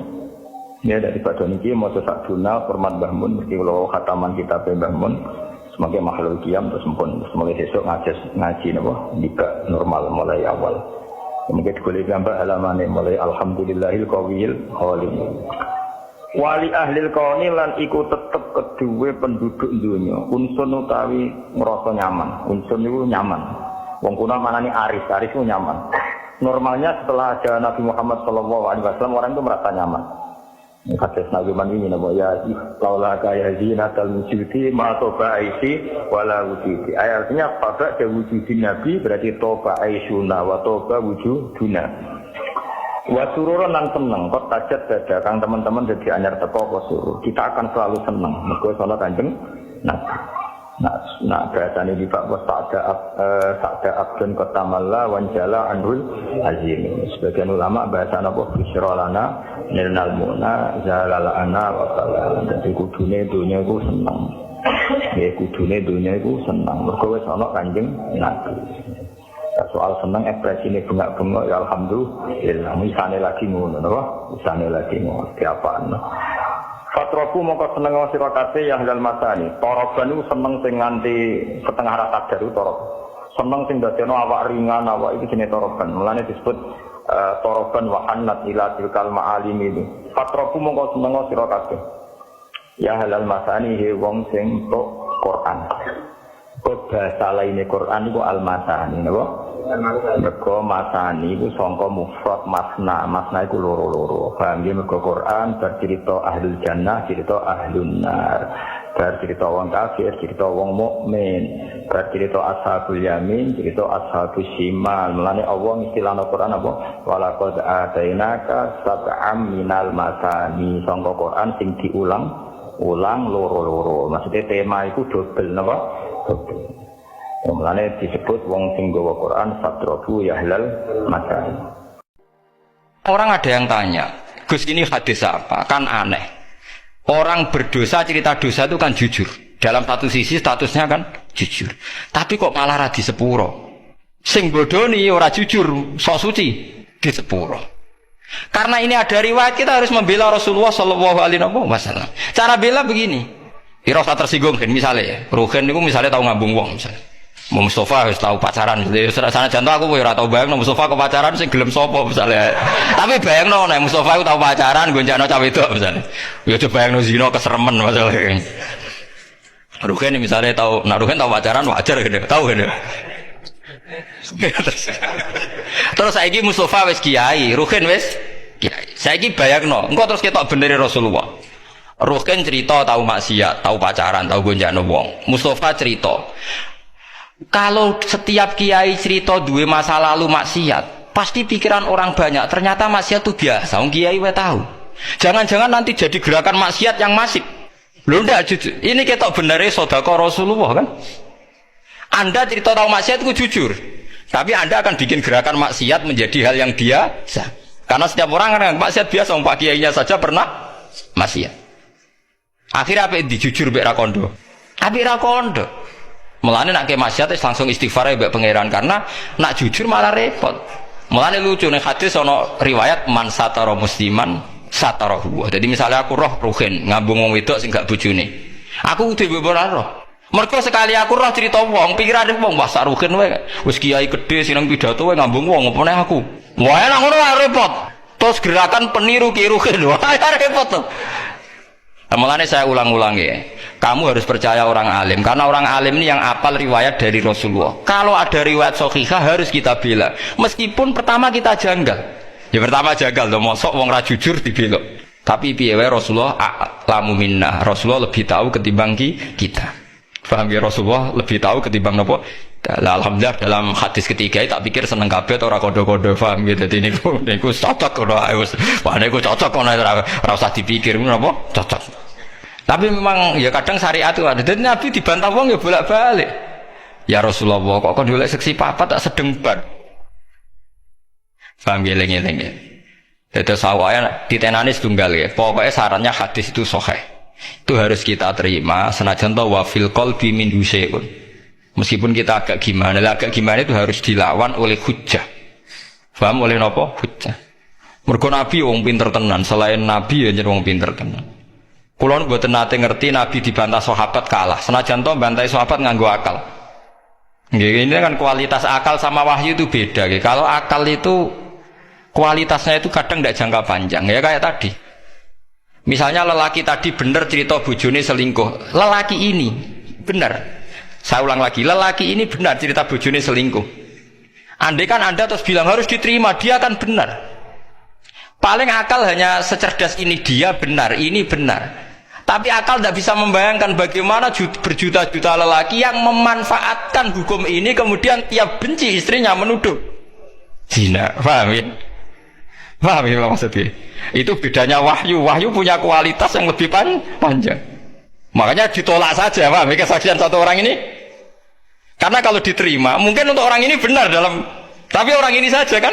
ya dari pada niki maca sak duna hormat Mbah Mun mesti kula khataman kitab Mbah Mun sebagai makhluk qiyam terus pun semoga besok ngaji napa nikah normal mulai awal. Mungkin boleh gambar halamannya mulai alhamdulillahil qawiyil halim. Wali ahli kauni lan iku tetep kedua penduduk dunia. Unsur utawi ngerasa nyaman. Unsur itu nyaman. Wong kuna manani aris itu nyaman. Normalnya setelah ada Nabi Muhammad SAW orang itu merasa nyaman. Hadis Nabi ini nabo ya laula kaya zinatal wujudi ma toba aisi wala wujudi. Artinya pada ada wujudin Nabi berarti toba aisuna wa toba wujuduna. Wa sururan lan seneng kok tajat dada kang teman-teman jadi anyar teko kok suruh. Kita akan selalu seneng mergo salat Kanjeng Nabi. Nah bahasane di Pak Bos sakda abdun qatamalla wanjala anhul azim. Sebagian ulama bahasa napa bisyrolana nirnal muna zalalana wa sallam. Jadi kudune dunya ku seneng. Ya kudune dunia itu senang. Mergo wis ana Kanjeng Nabi. Soal senang ekspresine bengak-bengok ya alhamdulillah. Misale lagi ngono napa? Misale lagi ngono diapakno. Fatroku mongko seneng sira kabeh ya halal masani. Toroban niku seneng sing nganti setengah rasa daru torop. Seneng sing dadekno awak ringan, awak iki jenenge toroban. Mulane disebut toroban wa annat ila tilkal ma'alim itu. Fatroku mongko seneng sira kabeh. Ya halal masani he wong sing tok Quran. Kok bahasa lainnya Quran itu al-masani napa? Mergo masani iku sangka mufrad masna. Masna iku loro-loro. Paham ya mergo Quran bercerita ahlul jannah, cerita ahlun nar. Bercerita wong kafir, cerita wong mukmin. Bercerita ashabul yamin, cerita ashabus shimal. Mulane Allah istilahna Quran apa? Walaqad atainaka sab'am minal masani. Sangka Quran sing diulang loro-loro. Maksudnya tema itu double napa? Double. Mulane disebut wong sing gawa Quran satrobu yahlal masani. Orang ada yang tanya, Gus ini hadis apa? Kan aneh. Orang berdosa cerita dosa itu kan jujur. Dalam satu sisi statusnya kan jujur. Tapi kok malah ra di sepuro. Sing bodoni ora jujur, sok suci di sepuro. Karena ini ada riwayat kita harus membela Rasulullah sallallahu alaihi wasallam. Cara bela begini. Ira usah tersinggung kan misalnya ya. Ruhin niku misalnya tahu ngambung wong misalnya. Mustafa wis tahu pacaran. Sana jantung aku ora tau bayangno Mustafa kok pacaran sing gelem sapa misalnya. Tapi bayangno nek Mustafa ku tau pacaran gonjakno cah wedok misalnya. Ya coba bayangno zina keseremen masalah. Ruhin misalnya tahu, nah Ruhin tahu pacaran wajar gitu. Tahu gitu. Terus saiki Mustafa wis kiai, Ruhin wis kiai. Saiki bayangno, engko terus ketok benere Rasulullah. Ruhin cerita tahu maksiat, tahu pacaran, tahu gonjakno wong. Mustafa cerita. Kalau setiap kiai cerita duwe masa lalu maksiat, pasti pikiran orang banyak ternyata maksiat itu biasa. Wong kiai wae tahu. Jangan-jangan nanti jadi gerakan maksiat yang masif. Lho ndak jujur. Ini ketok benere sedekah Rasulullah kan? Anda cerita tahu maksiat itu jujur. Tapi Anda akan bikin gerakan maksiat menjadi hal yang biasa. Karena setiap orang kan maksiat biasa, Pak kiainya saja pernah maksiat. Akhirnya apa dijujur mbek ra kondo? Apik ra kondo. Mulane nak ke maksiat langsung istighfar ya mbek pangeran karena nak jujur malah repot. Mulane lucu nih hadis ana riwayat man satara musliman satarahu. Jadi misalnya aku Ruhin ngambung wong wedok sing gak bojone. Aku kudu ora roh. Mergo sekali aku roh cerita wong, pikirane wong wah sak Ruhin wae. Wis kiai gedhe sineng pidato wae ngambung wong apa nek aku. Wah enak ngono repot. Terus gerakan peniru Ki Ruhin. Wah repot tuh. Mulane saya ulang-ulang ya. Kamu harus percaya orang alim karena orang alim ini yang apal riwayat dari Rasulullah. Kalau ada riwayat sahihah harus kita bela. Meskipun pertama kita janggal. Ya pertama janggal loh, mosok wong ra jujur dibelok. Tapi piye wae Rasulullah a'lamu minna. Rasulullah lebih tahu ketimbang kita. Paham ya, Rasulullah lebih tahu ketimbang napa? Alhamdulillah dalam hadis ketiga tak pikir seneng kabeh ora kodo-kodo paham gitu. Dadi niku cocok ora wis. Wah niku cocok ora usah dipikir napa? Cocok. Tapi memang ya kadang syariat itu ada. Jadi Nabi dibantah wong ya bolak-balik. Ya Rasulullah kok kon golek seksi papat tak sedengban. Paham geleng-geleng ya. Itu sawaya ditenani setunggal ya. Pokoknya syaratnya hadis itu sahih. Itu harus kita terima senajan to wa fil qalbi min husayn. Meskipun kita agak gimana itu harus dilawan oleh hujjah. Paham oleh napa? Hujjah. Mergo Nabi wong pinter tenan, selain Nabi ya jeneng wong pinter tenan. Kulo mboten nate ngerti Nabi dibantah sahabat kalah. Senajan to bantai sahabat nganggo akal. Nggih, ini kan kualitas akal sama wahyu itu beda. Nggih. Kalau akal itu kualitasnya itu kadang tidak jangka panjang. Ya kayak tadi. Misalnya lelaki tadi benar cerita bojone selingkuh. Lelaki ini benar. Saya ulang lagi, lelaki ini benar cerita bojone selingkuh. Andai kan Anda terus bilang harus diterima, dia kan benar. Paling akal hanya secerdas ini dia benar, ini benar. Tapi akal tidak bisa membayangkan bagaimana berjuta-juta lelaki yang memanfaatkan hukum ini kemudian tiap benci istrinya menuduh zina. Paham ya? Paham ya maksudnya? Itu bedanya wahyu. Wahyu punya kualitas yang lebih panjang. Makanya ditolak saja, paham ya, kesaksian satu orang ini? Karena kalau diterima, mungkin untuk orang ini benar dalam, tapi orang ini saja kan?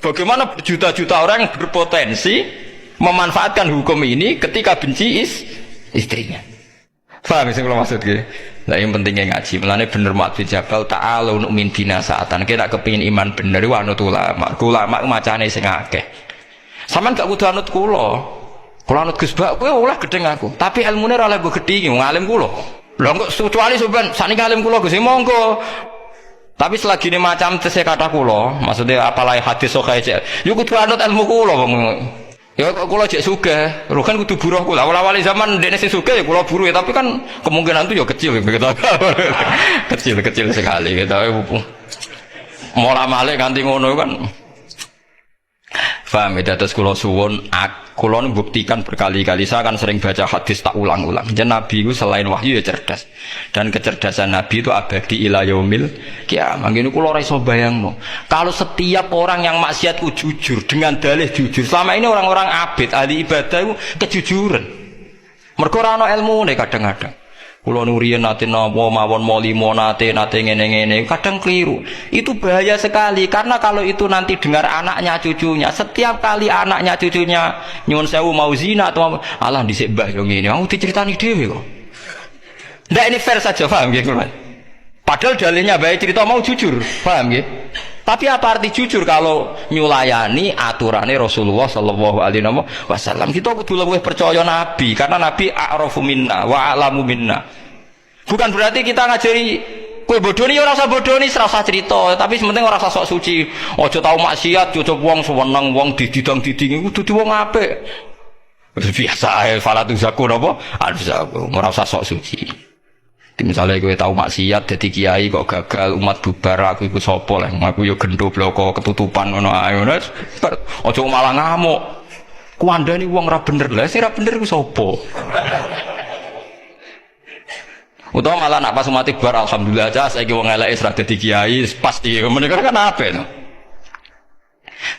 Bagaimana berjuta-juta orang yang berpotensi memanfaatkan hukum ini ketika benci istrinya. Paham sing kula maksud nggih. Lah yang pentingnya ngaji. Mulane bener Mu'adz bin Jabal ta'alu nu'min bina saatan. Kita kepengin iman bener iku anut ulama. Ulama macane sing akeh. Sampeyan gak kudu anut kula. Kula anut Gus Bak kowe oleh gedeng aku. Tapi ilmune ora oleh mbok gedhi ngalim kula. Lha kok kecuali sampeyan sakniki alim kula Gus monggo. Tapi selagi ini macam tesih kata kula, maksudnya apalah hadis sahih cek. Yo kudu anut ilmu kula wong. Ya kula jek sugih, rugen kudu buruh kula. Awal-awal zaman dene sing sugih ya kula buruh ya, tapi kan kemungkinan itu ya kecil gitu. Kecil sekali gitu. Mola malik ganti ngono kan. Paham ya, terus kula suwun kula buktikan berkali-kali, saya akan sering baca hadis tak ulang-ulang. Jadi Nabi itu selain wahyu ya cerdas. Dan kecerdasan Nabi itu abadi ila yaumil kiamah. Ngene kula ora iso bayangno. Kalau setiap orang yang maksiat ku jujur dengan dalih jujur. Selama ini orang-orang abid ahli ibadah itu kejujuran. Mergo ora ana ilmune kadang-kadang. Kula nuriyen nate napa mawon molimo nate ngene-ngene kadang keliru. Itu bahaya sekali karena kalau itu nanti dengar anaknya cucunya, setiap kali anaknya cucunya nyuwun sewu mau zina atau alah dhisik mbah yo ngene, mau diceritani dhewe kok. Ndak ini fair saja, paham nggih kula. Padahal dalilnya baik cerita mau jujur, paham nggih? Tapi apa arti jujur kalau nyulayani aturannya Rasulullah sallallahu alaihi wasallam? Kita kudu luwih percaya Nabi karena Nabi a'rafu minna wa a'lamu minna. Bukan berarti kita ngajari kowe bodoni ora usah bodoni, ora usah cerita, tapi penting ora usah sok suci. Aja tau maksiat, aja wong seneng wong dididang-diding iku dudu wong apik. Biasa ae falatu zaku napa? Arzaku, ora usah sok suci. Misalnya gue tahu maksiat jadi kiai kok gagal umat bubar aku ikut sopo lah aku yo gendho bloko ketutupan ngono ae ngono aja malah ngamuk kuandani wong ra bener lah sing ra bener iku sopo utawa malah nak pas umat bubar alhamdulillah aja saiki wong elek wis ra dadi kiai pasti menika kan apik to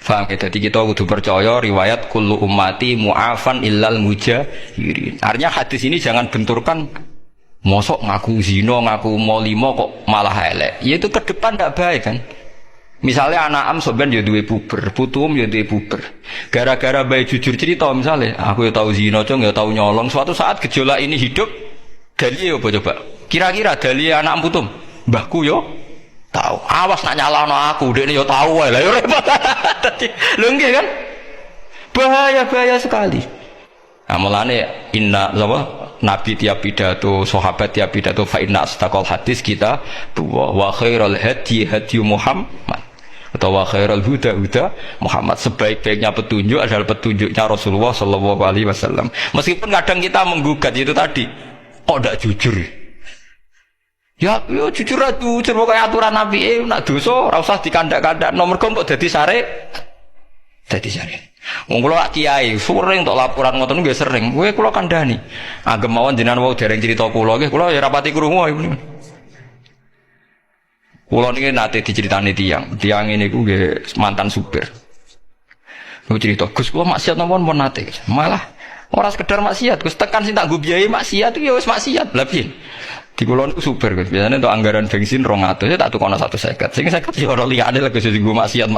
paham kita jadi kita kudu percaya riwayat kullu ummati mu'afan illal mujahirin artinya hadis ini jangan benturkan mosok ngaku zina, ngaku molimo kok malah elek. Ya itu ke depan ndak baik kan. Misalnya anak am soben ya duwe puber, putum ya duwe puber. Gara-gara baik jujur cerita misalnya, aku ya tahu zina, cong ya tahu nyolong. Suatu saat gejolak ini hidup, dalile apa coba? Kira-kira dalile anak am putum, mbahku yo tahu. Awas nak nyalano aku, dekne yo tahu wae. Lah yo repot. Lho nggih kan? Bahaya sekali. Nah, mulane inna Nabi tiap pidato, sahabat tiap pidato fa inna astaqal hadis kita wa khairul hadi Muhammad atau wa khairul huda Muhammad. Sebaik-baiknya petunjuk adalah petunjuknya Rasulullah sallallahu alaihi wasallam. Meskipun kadang kita menggugat itu tadi, kok ndak jujur? Ya, yo jujur aja, jujur pokoke aturan Nabi nak dosa ora usah dikandak-kandak. Nomor kok dadi sare. Dadi sare. Wong kula kiai sering tok laporan ngoten nggih sering. Kowe kula kandhani. Agem mawon jenengan wau dereng crita kula nggih kula ya rapati krungu niku. Kula niki nate diceritani tiyang ini ku nggih mantan supir. Ku cerita Gus kula maksiat napa pun nate. Malah ora sekedar maksiat, Gus tekan sing tak nggo biayai maksiat iki ya wis maksiat. Lah piye? Di kula niku supir Gus. Biasane untuk anggaran bensin 200 ya tak tukono 150. Sing 50 ya ora liyane lek Gus nggo maksiat.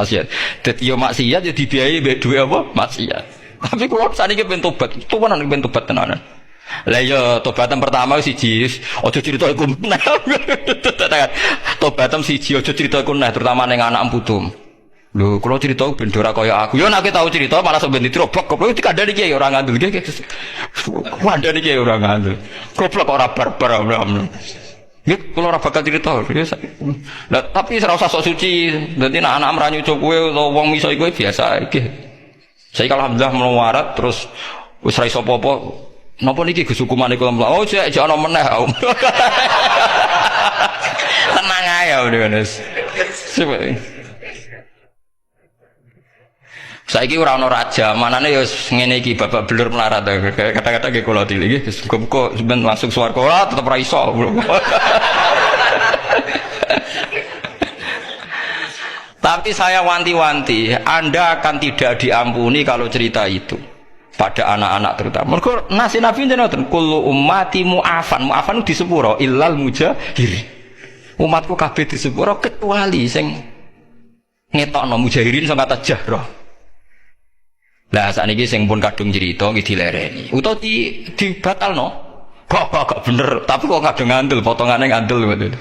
Dadi yo maksiat ya dibiayai mbek dhuwit apa? Maksiat. Tapi kula saniki ben tobat. Tuwanan ben tobat tenanan. Lah ya tobatan pertama siji aja crita iku nah. Tobatan siji aja crita iku nah terutama ning anak putum. Lho kula crita ben ora kaya aku. Yo nek tau crita malah sok ben ditrobok goblok dikandani iki ya ora ngandel iki. Wandani iki ya ora ngandel. Goblok ora barbar. Nggih kula ora bakal crita. Lah tapi ora usah sok suci. Dadi nek anak mranyu cuk kowe utawa wong miso iku biasa iki. Saiki alhamdulillah melawarat terus wis ra iso apa-apa. Napa niki Gus hukumane kula mlah? Oh jek ana meneh. Tenang ae ya wis. Saiki ora ana raja, manane ya ngene iki babak belur melarat. Kata-kata nggih kula tili nggih, muga-muga sampeyan masuk swarga tetep ra iso. Tapi saya wanti-wanti, Anda akan tidak diampuni kalau cerita itu pada anak-anak terutama. Mergo nasi Nabi njenengan kullu ummati mu'afan. Mu'afan di sepuro illal mujahir. Umatku kabeh di sepuro kecuali sing ngetokno mujahirin sing kata jahrah. Lah sakniki sing pun kadung cerita nggih dilereni. Utawa dibatalno. Gak bener, tapi kok kadang ngandel, potongannya ngandel gitu.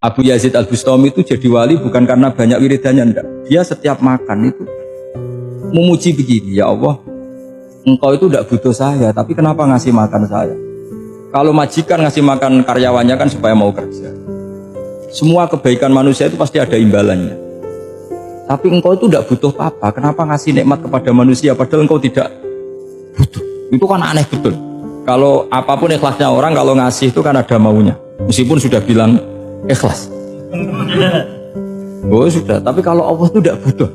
Abu Yazid Al-Bustami itu jadi wali bukan karena banyak wiridannya, enggak. Dia setiap makan itu memuji begini, ya Allah, engkau itu tidak butuh saya, tapi kenapa ngasih makan saya? Kalau majikan ngasih makan karyawannya kan supaya mau kerja. Semua kebaikan manusia itu pasti ada imbalannya. Tapi engkau itu tidak butuh apa, kenapa ngasih nikmat kepada manusia padahal engkau tidak butuh? Itu kan aneh betul. Kalau apapun ikhlasnya orang, kalau ngasih itu kan ada maunya. Meskipun sudah bilang ikhlas. Oh sudah, tapi kalau Allah itu tidak butuh.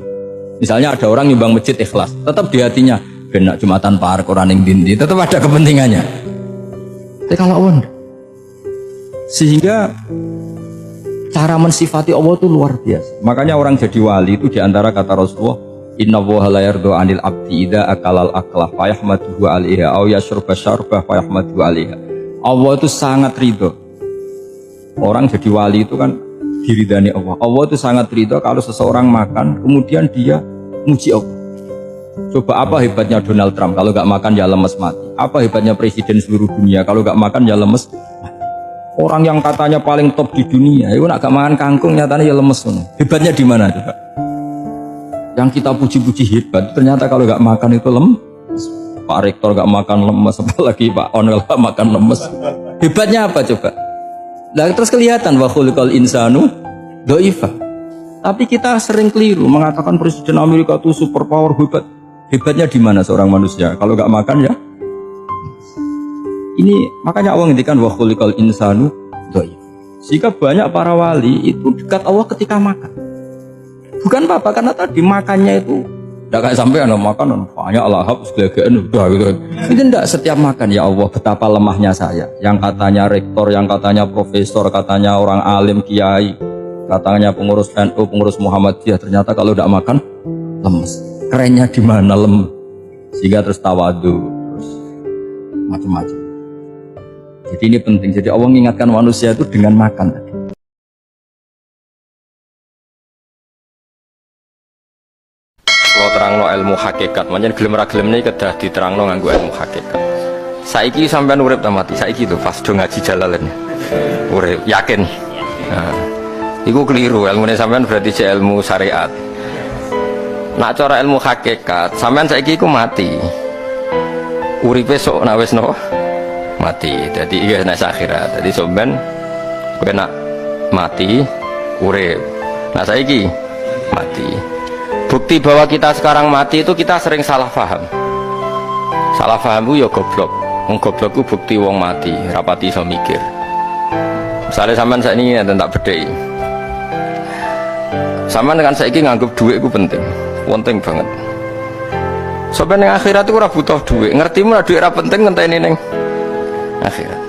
Misalnya ada orang nyumbang masjid ikhlas, tetap di hatinya, benak Jumatan Par, Quran yang dindi, tetap ada kepentingannya. Tapi kalau Allah, sehingga cara mensifati Allah itu luar biasa. Makanya orang jadi wali itu diantara kata Rasulullah, Inna woha la yardo anil abdi idha akalal aklah fayahmaduhu alaiha au yashrubah syarbah fayahmaduhu alaiha. Allah itu sangat ridho. Orang jadi wali itu kan diridani Allah. Allah itu sangat ridho kalau seseorang makan kemudian dia muji Allah. Coba apa hebatnya Donald Trump, kalau gak makan ya lemes mati. Apa hebatnya presiden seluruh dunia, kalau gak makan ya lemes mati. Orang yang katanya paling top di dunia itu nak gak makan kangkung nyatanya ya lemes. Hebatnya di mana coba? Yang kita puji-puji hebat, ternyata kalau gak makan itu lemes. Pak Rektor gak makan lemes, apalagi Pak Onel gak makan lemes. Hebatnya apa coba? Nah, terus kelihatan wa khuliqal insanu dhaifa. Tapi kita sering keliru mengatakan presiden Amerika itu super power hebat. Hebatnya di mana seorang manusia? Kalau gak makan ya. Ini makanya Allah ngendikan wa khuliqal insanu dhaifa. Jika banyak para wali itu dekat Allah ketika makan. Bukan apa-apa, karena tadi makannya itu tidak kayak sampai anak makanan banyak lahap segala-galanya udah gitu. Itu tidak setiap makan, ya Allah betapa lemahnya saya. Yang katanya rektor, yang katanya profesor, katanya orang alim kiai, katanya pengurus NU, pengurus Muhammadiyah, ternyata kalau tidak makan lemes. Kerennya di mana lemes? Sehingga terus tawadu, terus macam-macam. Jadi ini penting. Jadi Allah mengingatkan manusia itu dengan makan tadi. Kalau terangno ilmu hakikat, macam gelem ra gelem ini kedah diterangno nganggo ilmu hakikat. Saiki sampean urip ta mati, saiki itu pas do ngaji Jalalain. Urip, yakin. Nah, iku keliru, ilmune sampean berarti je ilmu syariat. Nak cara ilmu hakikat, sampean saiki iku mati. Uripe sok nak wis no mati. Dadi iki nek akhirat. Dadi sampean kowe nak mati urip. Nah saiki mati. Bukti bahwa kita sekarang mati itu kita sering salah paham. Salah paham itu ya goblok. Wong goblok itu bukti wong mati, rapati iso mikir. Misalnya sampean saiki ngene tak bedheki. Sampean kan saiki nganggep duit itu penting. Penting banget. Sampeyan ning akhirat itu ora butuh duit. Ngertimu ora duit ora penting ngenteni ning akhirat.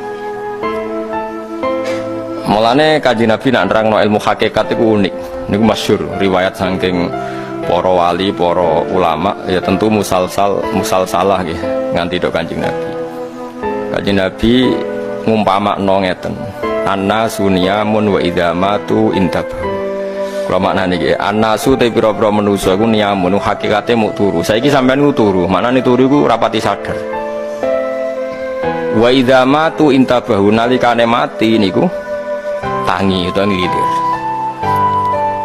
Mulane Kanjeng Nabi nak nerangno ilmu hakikat itu unik. Niku masyhur riwayat saking para wali, para ulama, ya tentu musalsalah nggih nganti tok Kanjeng Nabi. Kanjeng Nabi ngumpamakno ngeten. Annasu niyamun wa idza matu intabahu. Kula maknane iki, annasu te pira-pira manusa iku niyamun hakikate muk turu. Saiki sampean ku turu, maknane turu iku rapati sadar. Wa idza matu intabahu, nalikane mati niku tangi utawa nglilir.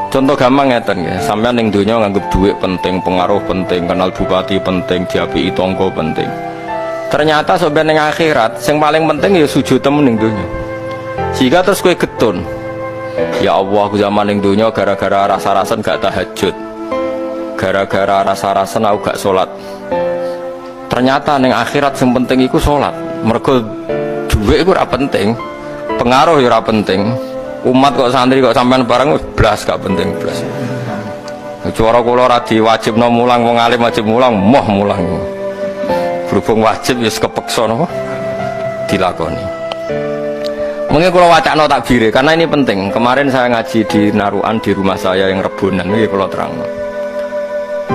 Contoh gampang ngeten ya, sampean ning donya nganggep duit penting, pengaruh penting, kenal bupati penting, diapiki tangga penting. Ternyata sampean ning akhirat sing paling penting ya sujud temen ning donya. Jika terus kowe getun, ya Allah aku zaman ning donya gara-gara rasa-rasen gak tahajud. Gara-gara rasa-rasen aku gak salat. Ternyata ning akhirat sing penting iku salat. Mergo duit iku ora penting, pengaruh ya ora penting. Umat kok santri kok sampean bareng blas gak penting blas. Cara kula ora diwajibno mulang, wong alim wajib mulang, moh mulang. Berhubung wajib wis kepeksa napa dilakoni. Mungkin kula wacana takbire karena ini penting. Kemarin saya ngaji di Naruan di rumah saya yang Rebunan iki kula terangno.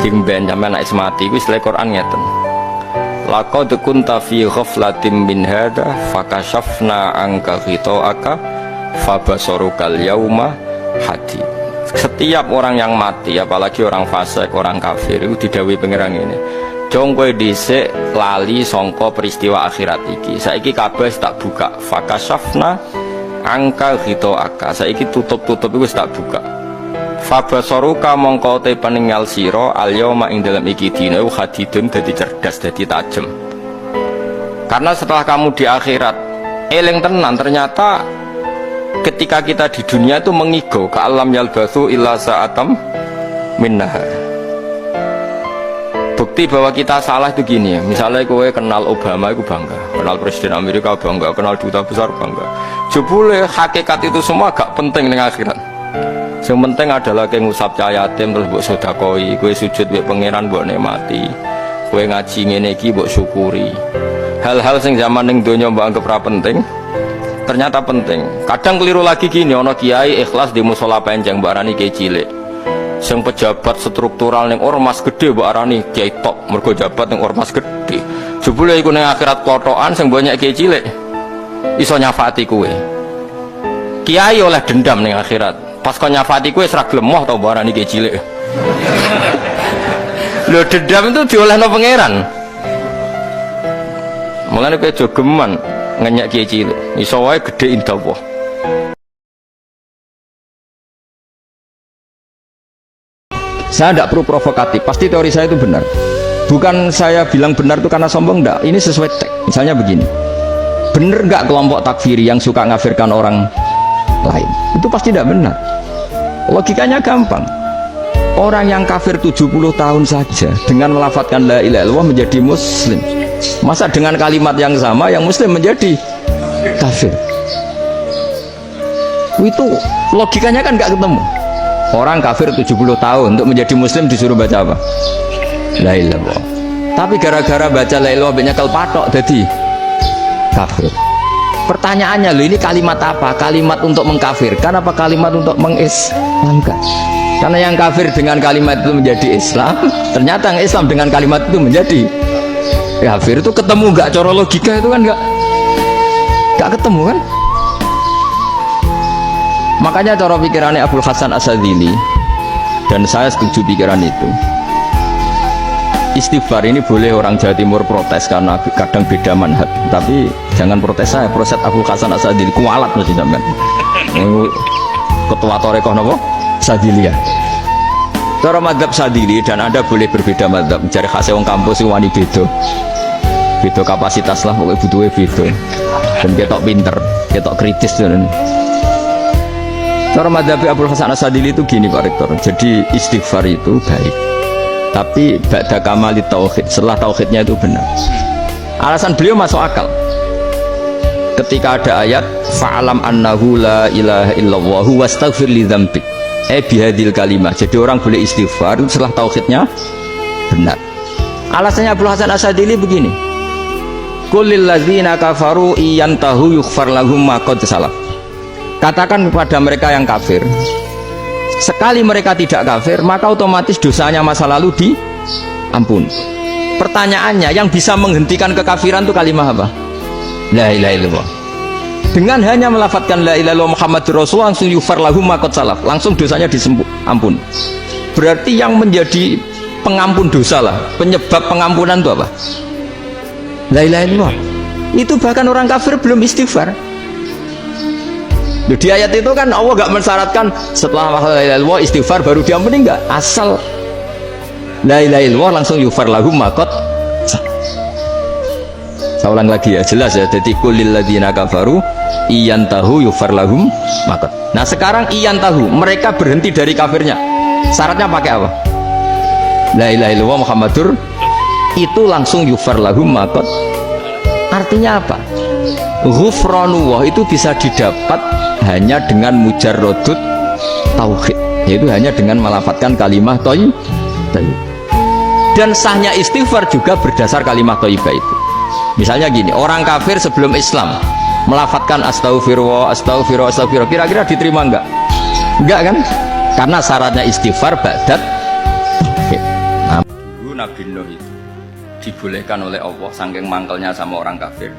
Jimben sampean nek mati wis le Quran ngeten. Laqad kunta fi ghaflatin min hadza fakashafna anka ghita'aka fabasarukal yauma hadid. Setiap orang yang mati, apalagi orang fasik, orang kafir itu didhawuhi pangeran ini. Jong kowe dhisik lali sangka peristiwa akhirat iki. Saiki kabeh tak buka. Fakashafna angka aka. Saiki tutup-tutup iku wis tak buka. Fabasaruka mongko te peninggal sira al-yauma ing dalem iki dina hadidun dadi cerdas, dadi tajem. Karena setelah kamu di akhirat eling tenan, ternyata ketika kita di dunia itu mengigo ka alam yalbatsu illa sa'atam min nahar. Bukti bahwa kita salah itu gini ya, misalnya kowe kenal Obama itu bangga, kenal Presiden Amerika bangga, kenal duta besar bangga. Jebule hakikat itu semua gak penting ning akhirat. Yang penting adalah kowe ngusap cah yatim terus mbok sedekoi, kowe sujud mbek pangeran mbok nikmati, kowe ngaji ngene iki mbok syukuri. Hal-hal sing zaman ning donya mbok anggap ra penting, ternyata penting. Kadang keliru lagi gini, ana kiai ikhlas di musala panjang mbok arani kiai cilik. Sing pejabat struktural ning ormas gede mbok arani kiai top, mergo jabat ning ormas gede. Jebule iku ning akhirat klotokan sing banyak kiai cilik iso nyafati kowe. Kiai oleh dendam ning akhirat. Pas kon nyafati kowe ora gelem moh to mbok arani kiai cilik. Lho dendam itu diolehno pangeran. Mulane kowe aja geman ngenyek kiai cilik. Iso wae gedhe indah Allah. Saya tidak perlu provokatif, pasti teori saya itu benar. Bukan saya bilang benar itu karena sombong, enggak. Ini sesuai teks. Misalnya begini, benar enggak kelompok takfiri yang suka ngafirkan orang lain? Itu pasti tidak benar. Logikanya gampang. Orang yang kafir 70 tahun saja dengan melafadzkan la ilaha illallah menjadi muslim. Masa dengan kalimat yang sama yang muslim menjadi kafir? Itu logikanya kan enggak ketemu. Orang kafir 70 tahun untuk menjadi muslim disuruh baca apa? La ilaha illallah. Tapi gara-gara baca la ilaha illallah nyekel patok jadi kafir. Pertanyaannya, loh ini kalimat apa? Kalimat untuk mengkafirkan apa kalimat untuk mengislamkan? Karena yang kafir dengan kalimat itu menjadi Islam, ternyata yang Islam dengan kalimat itu menjadi kafir. Itu ketemu nggak? Cara logika itu kan nggak ketemu kan? Makanya cara pikirannya Abul Hasan Asyadzili, dan saya setuju pikiran itu. Istighfar ini boleh orang Jawa Timur protes karena kadang beda manhaj, tapi jangan protes saya, protes Abul Hasan Asyadzili kualat mesti sampean. Ketua Torekoh napa? Asyadziliyah. Cara madzhab Asyadzili, dan Anda boleh berbeda madzhab, mencari khasnya wong kampus wani beda. Beda kapasitas lah, pokoknya butuhnya beda. Dan ketok pinter, ketok kritis dan cara madzhab Abul Hasan Asyadzili itu gini Pak Rektor. Jadi istighfar itu baik, tapi ba'da kamalit tauhid, setelah tauhidnya itu benar. Alasan beliau masuk akal. Ketika ada ayat fa'alam annahu la ilaha illallah wastaghfir li dzambik. Bihadil kalimah. Jadi orang boleh istighfar itu setelah tauhidnya benar. Alasannya Abul Hasan Asyadzili begini. Qul lil ladzina kafaru iyantahu yughfar lahum ma qad salaf. Katakan kepada mereka yang kafir, sekali mereka tidak kafir, maka otomatis dosanya masa lalu diampuni. Pertanyaannya, yang bisa menghentikan kekafiran itu kalimat apa? La ilaha illallah. Dengan hanya melafadzkan la ilaha illallah Muhammadur Rasulullah, langsung yufar lahum ma qad salaf, langsung dosanya diampun. Berarti yang menjadi pengampun dosa lah, penyebab pengampunan itu apa? La ilaha illallah. Itu bahkan orang kafir belum istighfar. Di ayat itu kan Allah gak mensyaratkan setelah la ilaha illallah istighfar baru diampuni, enggak. Asal la ilaha illallah langsung yufar lahum ma qad. Saya ulang lagi ya, jelas ya. Jadi qul lil ladzina kafaru iyantahu yufar lahum ma qad. Nah sekarang iyantahu, mereka berhenti dari kafirnya. Syaratnya pakai apa? La ilaha illallah Muhammadur, itu langsung yufar lahum ma qad. Artinya apa? Ghufranullah itu bisa didapat hanya dengan mujarrodut tauhid, yaitu hanya dengan melafadzkan kalimah thayyibah. Dan sahnya istighfar juga berdasar kalimah thayyibah itu. Misalnya gini, orang kafir sebelum Islam melafadzkan astaghfirullah, astaghfirullah, astaghfirullah, kira-kira diterima enggak? Enggak kan? Karena syaratnya istighfar ba'dat tauhid. Dulu Nabi Nuh itu dibolehkan oleh Allah saking mangkelnya sama orang kafir.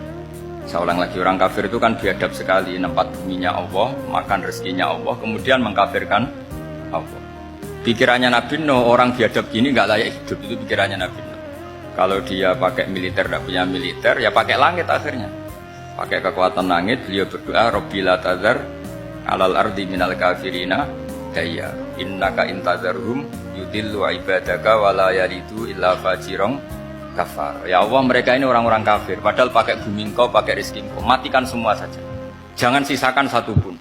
Saya ulang lagi, orang kafir itu kan biadab sekali, nempat buminya Allah, makan rezekinya Allah, kemudian mengkafirkan Allah. Pikirannya Nabi Nuh, orang biadab gini nggak layak hidup, itu pikirannya Nabi Nuh. Kalau dia pakai militer, tidak punya militer, ya pakai langit akhirnya. Pakai kekuatan langit, beliau berdoa, Rabbi la tazar alal ardi minal kafirina daya. Innaka intazarhum yudillu ibadaka wa la yalidu illa fajirong kafar. Ya Allah, mereka ini orang-orang kafir. Padahal pakai bumi engkau, pakai rezeki engkau. Matikan semua saja. Jangan sisakan satupun.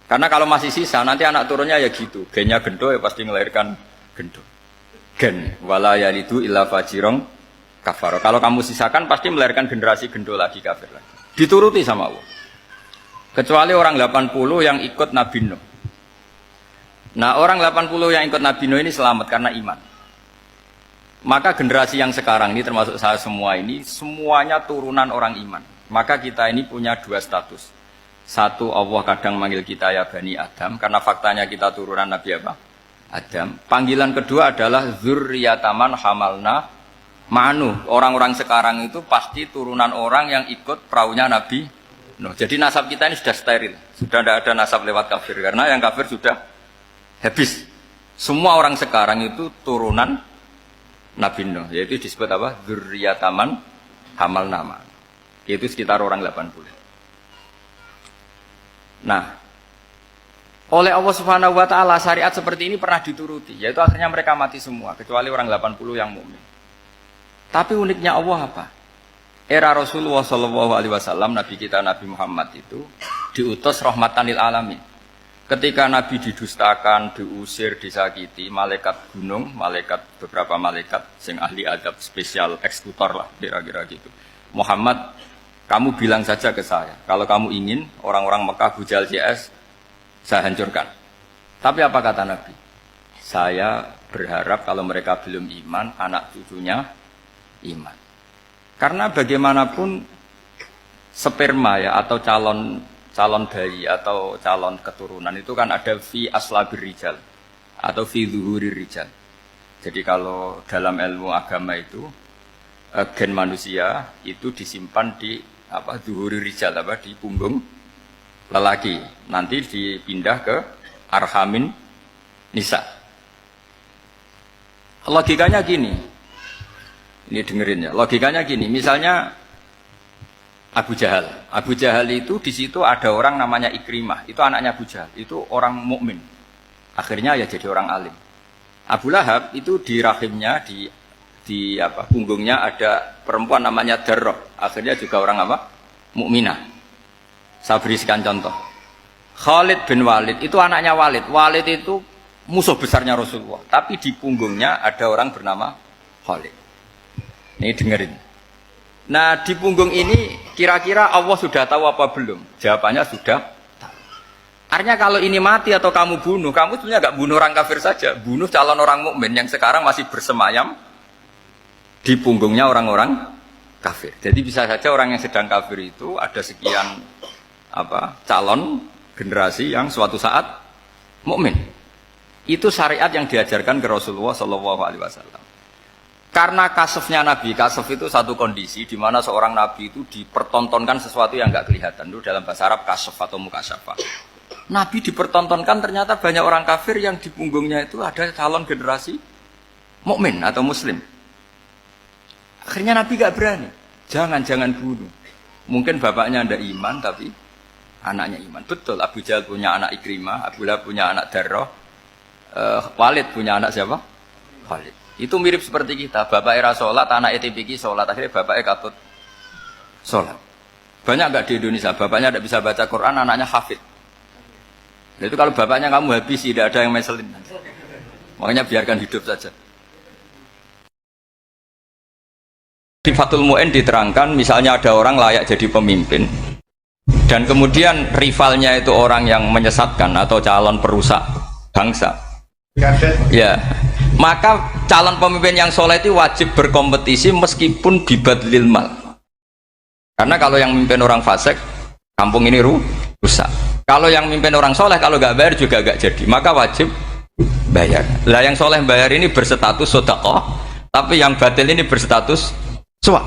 Karena kalau masih sisa, nanti anak turunnya ya gitu. Gennya gendo ya pasti melahirkan gendo. Gen wala yalidu illa fajirong kafar. Kalau kamu sisakan pasti melahirkan generasi gendo lagi, kafir lagi. Dituruti sama Allah. Kecuali orang 80 yang ikut Nabi Nuh. Nah, orang 80 yang ikut Nabi Nuh ini selamat karena iman. Maka generasi yang sekarang ini termasuk saya semua ini semuanya turunan orang iman. Maka kita ini punya dua status. Satu, Allah kadang manggil kita ya Bani Adam karena faktanya kita turunan Nabi apa? Adam. Panggilan kedua adalah Zurriyataman hamalna ma'nuh. Orang-orang sekarang itu pasti turunan orang yang ikut perahunya Nabi Nuh. Jadi nasab kita ini sudah steril. Sudah tidak ada nasab lewat kafir karena yang kafir sudah habis. Semua orang sekarang itu turunan Nabi Nuh, yaitu disebut apa? Zurriyataman hamalna ma'nuh. Yaitu sekitar orang 80. Nah, oleh Allah Subhanahu wa taala syariat seperti ini pernah dituruti, yaitu akhirnya mereka mati semua kecuali orang 80 yang mukmin. Tapi uniknya Allah apa? Era Rasulullah sallallahu alaihi wasallam, nabi kita Nabi Muhammad itu diutus rahmatan lil alamin. Ketika Nabi didustakan, diusir, disakiti, malaikat gunung, beberapa malaikat sing ahli adab spesial eksekutor lah kira-kira gitu. Muhammad, kamu bilang saja ke saya, kalau kamu ingin orang-orang Mekah bujal CS, saya hancurkan. Tapi apa kata Nabi? Saya berharap kalau mereka belum iman, anak cucunya iman. Karena bagaimanapun sperma ya atau calon bayi atau calon keturunan itu kan ada fi aslabir rijal atau fi zuhurir rijal. Jadi kalau dalam ilmu agama itu gen manusia itu disimpan di zuhuri rijal di punggung lelaki, nanti dipindah ke arhamin nisa. Logikanya gini, ini dengerin ya. Logikanya gini, misalnya Abu Jahal itu di situ ada orang namanya Ikrimah, itu anaknya Abu Jahal, itu orang mukmin. Akhirnya ya jadi orang alim. Abu Lahab itu di rahimnya di punggungnya ada perempuan namanya Darroh, akhirnya juga orang mukminah. Saya berikan contoh. Khalid bin Walid itu anaknya Walid. Walid itu musuh besarnya Rasulullah, tapi di punggungnya ada orang bernama Khalid. Ini dengerin. Nah, di punggung ini kira-kira Allah sudah tahu apa belum? Jawabannya sudah tahu. Artinya kalau ini mati atau kamu bunuh, kamu sebenarnya nggak bunuh orang kafir saja, bunuh calon orang mukmin yang sekarang masih bersemayam di punggungnya orang-orang kafir. Jadi bisa saja orang yang sedang kafir itu ada sekian calon generasi yang suatu saat mukmin. Itu syariat yang diajarkan ke Rasulullah Shallallahu Alaihi Wasallam. Karena kasofnya Nabi, kasof itu satu kondisi di mana seorang Nabi itu dipertontonkan sesuatu yang nggak kelihatan. Itu dalam bahasa Arab kasof atau mukasyafa. Nabi dipertontonkan ternyata banyak orang kafir yang di punggungnya itu ada calon generasi mukmin atau muslim. Akhirnya Nabi gak berani. Jangan bunuh. Mungkin bapaknya ada iman, tapi anaknya iman. Betul, Abu Jahal punya anak Ikrimah, Abu Lahab punya anak Darroh, Walid punya anak siapa? Walid. Itu mirip seperti kita. Bapak era sholat, anak ETPK sholat. Akhirnya bapaknya katut sholat. Banyak gak di Indonesia? Bapaknya tidak bisa baca Quran, anaknya hafid. Nah, itu kalau bapaknya kamu habisi, tidak ada yang meselin. Makanya biarkan hidup saja. Di Fathul Mu'in diterangkan misalnya ada orang layak jadi pemimpin dan kemudian rivalnya itu orang yang menyesatkan atau calon perusak bangsa ya, maka calon pemimpin yang soleh itu wajib berkompetisi meskipun bibadlil mal, karena kalau yang memimpin orang fasik kampung ini rusak. Kalau yang memimpin orang soleh kalau gak bayar juga gak jadi, maka wajib bayar. Lah yang soleh bayar ini berstatus sedekah, tapi yang batil ini berstatus suap.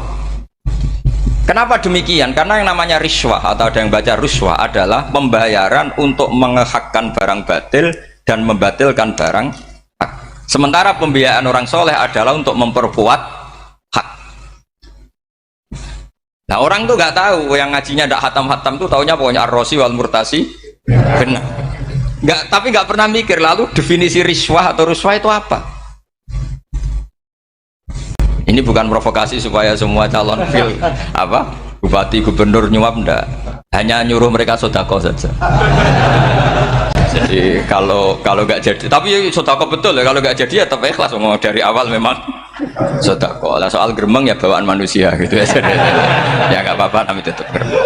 Kenapa demikian? Karena yang namanya riswah atau ada yang baca ruswah adalah pembayaran untuk mengehakkan barang batil dan membatilkan barang hak. Sementara pembiayaan orang soleh adalah untuk memperkuat hak. Nah orang tuh nggak tahu yang ngajinya ndak hatam-hatam tuh taunya pokoknya ar-rosi wal murtasi benar. Tapi nggak pernah mikir lalu definisi riswah atau ruswah itu apa? Ini bukan provokasi supaya semua calon bupati gubernur nyuap ndak. Hanya nyuruh mereka sodako saja. Jadi kalau nggak jadi, tapi sodako betul ya, kalau nggak jadi ya tetap ikhlas dari awal memang sodako. Lah soal gremeng ya bawaan manusia gitu ya. Ya nggak apa-apa, kami tetap gremeng.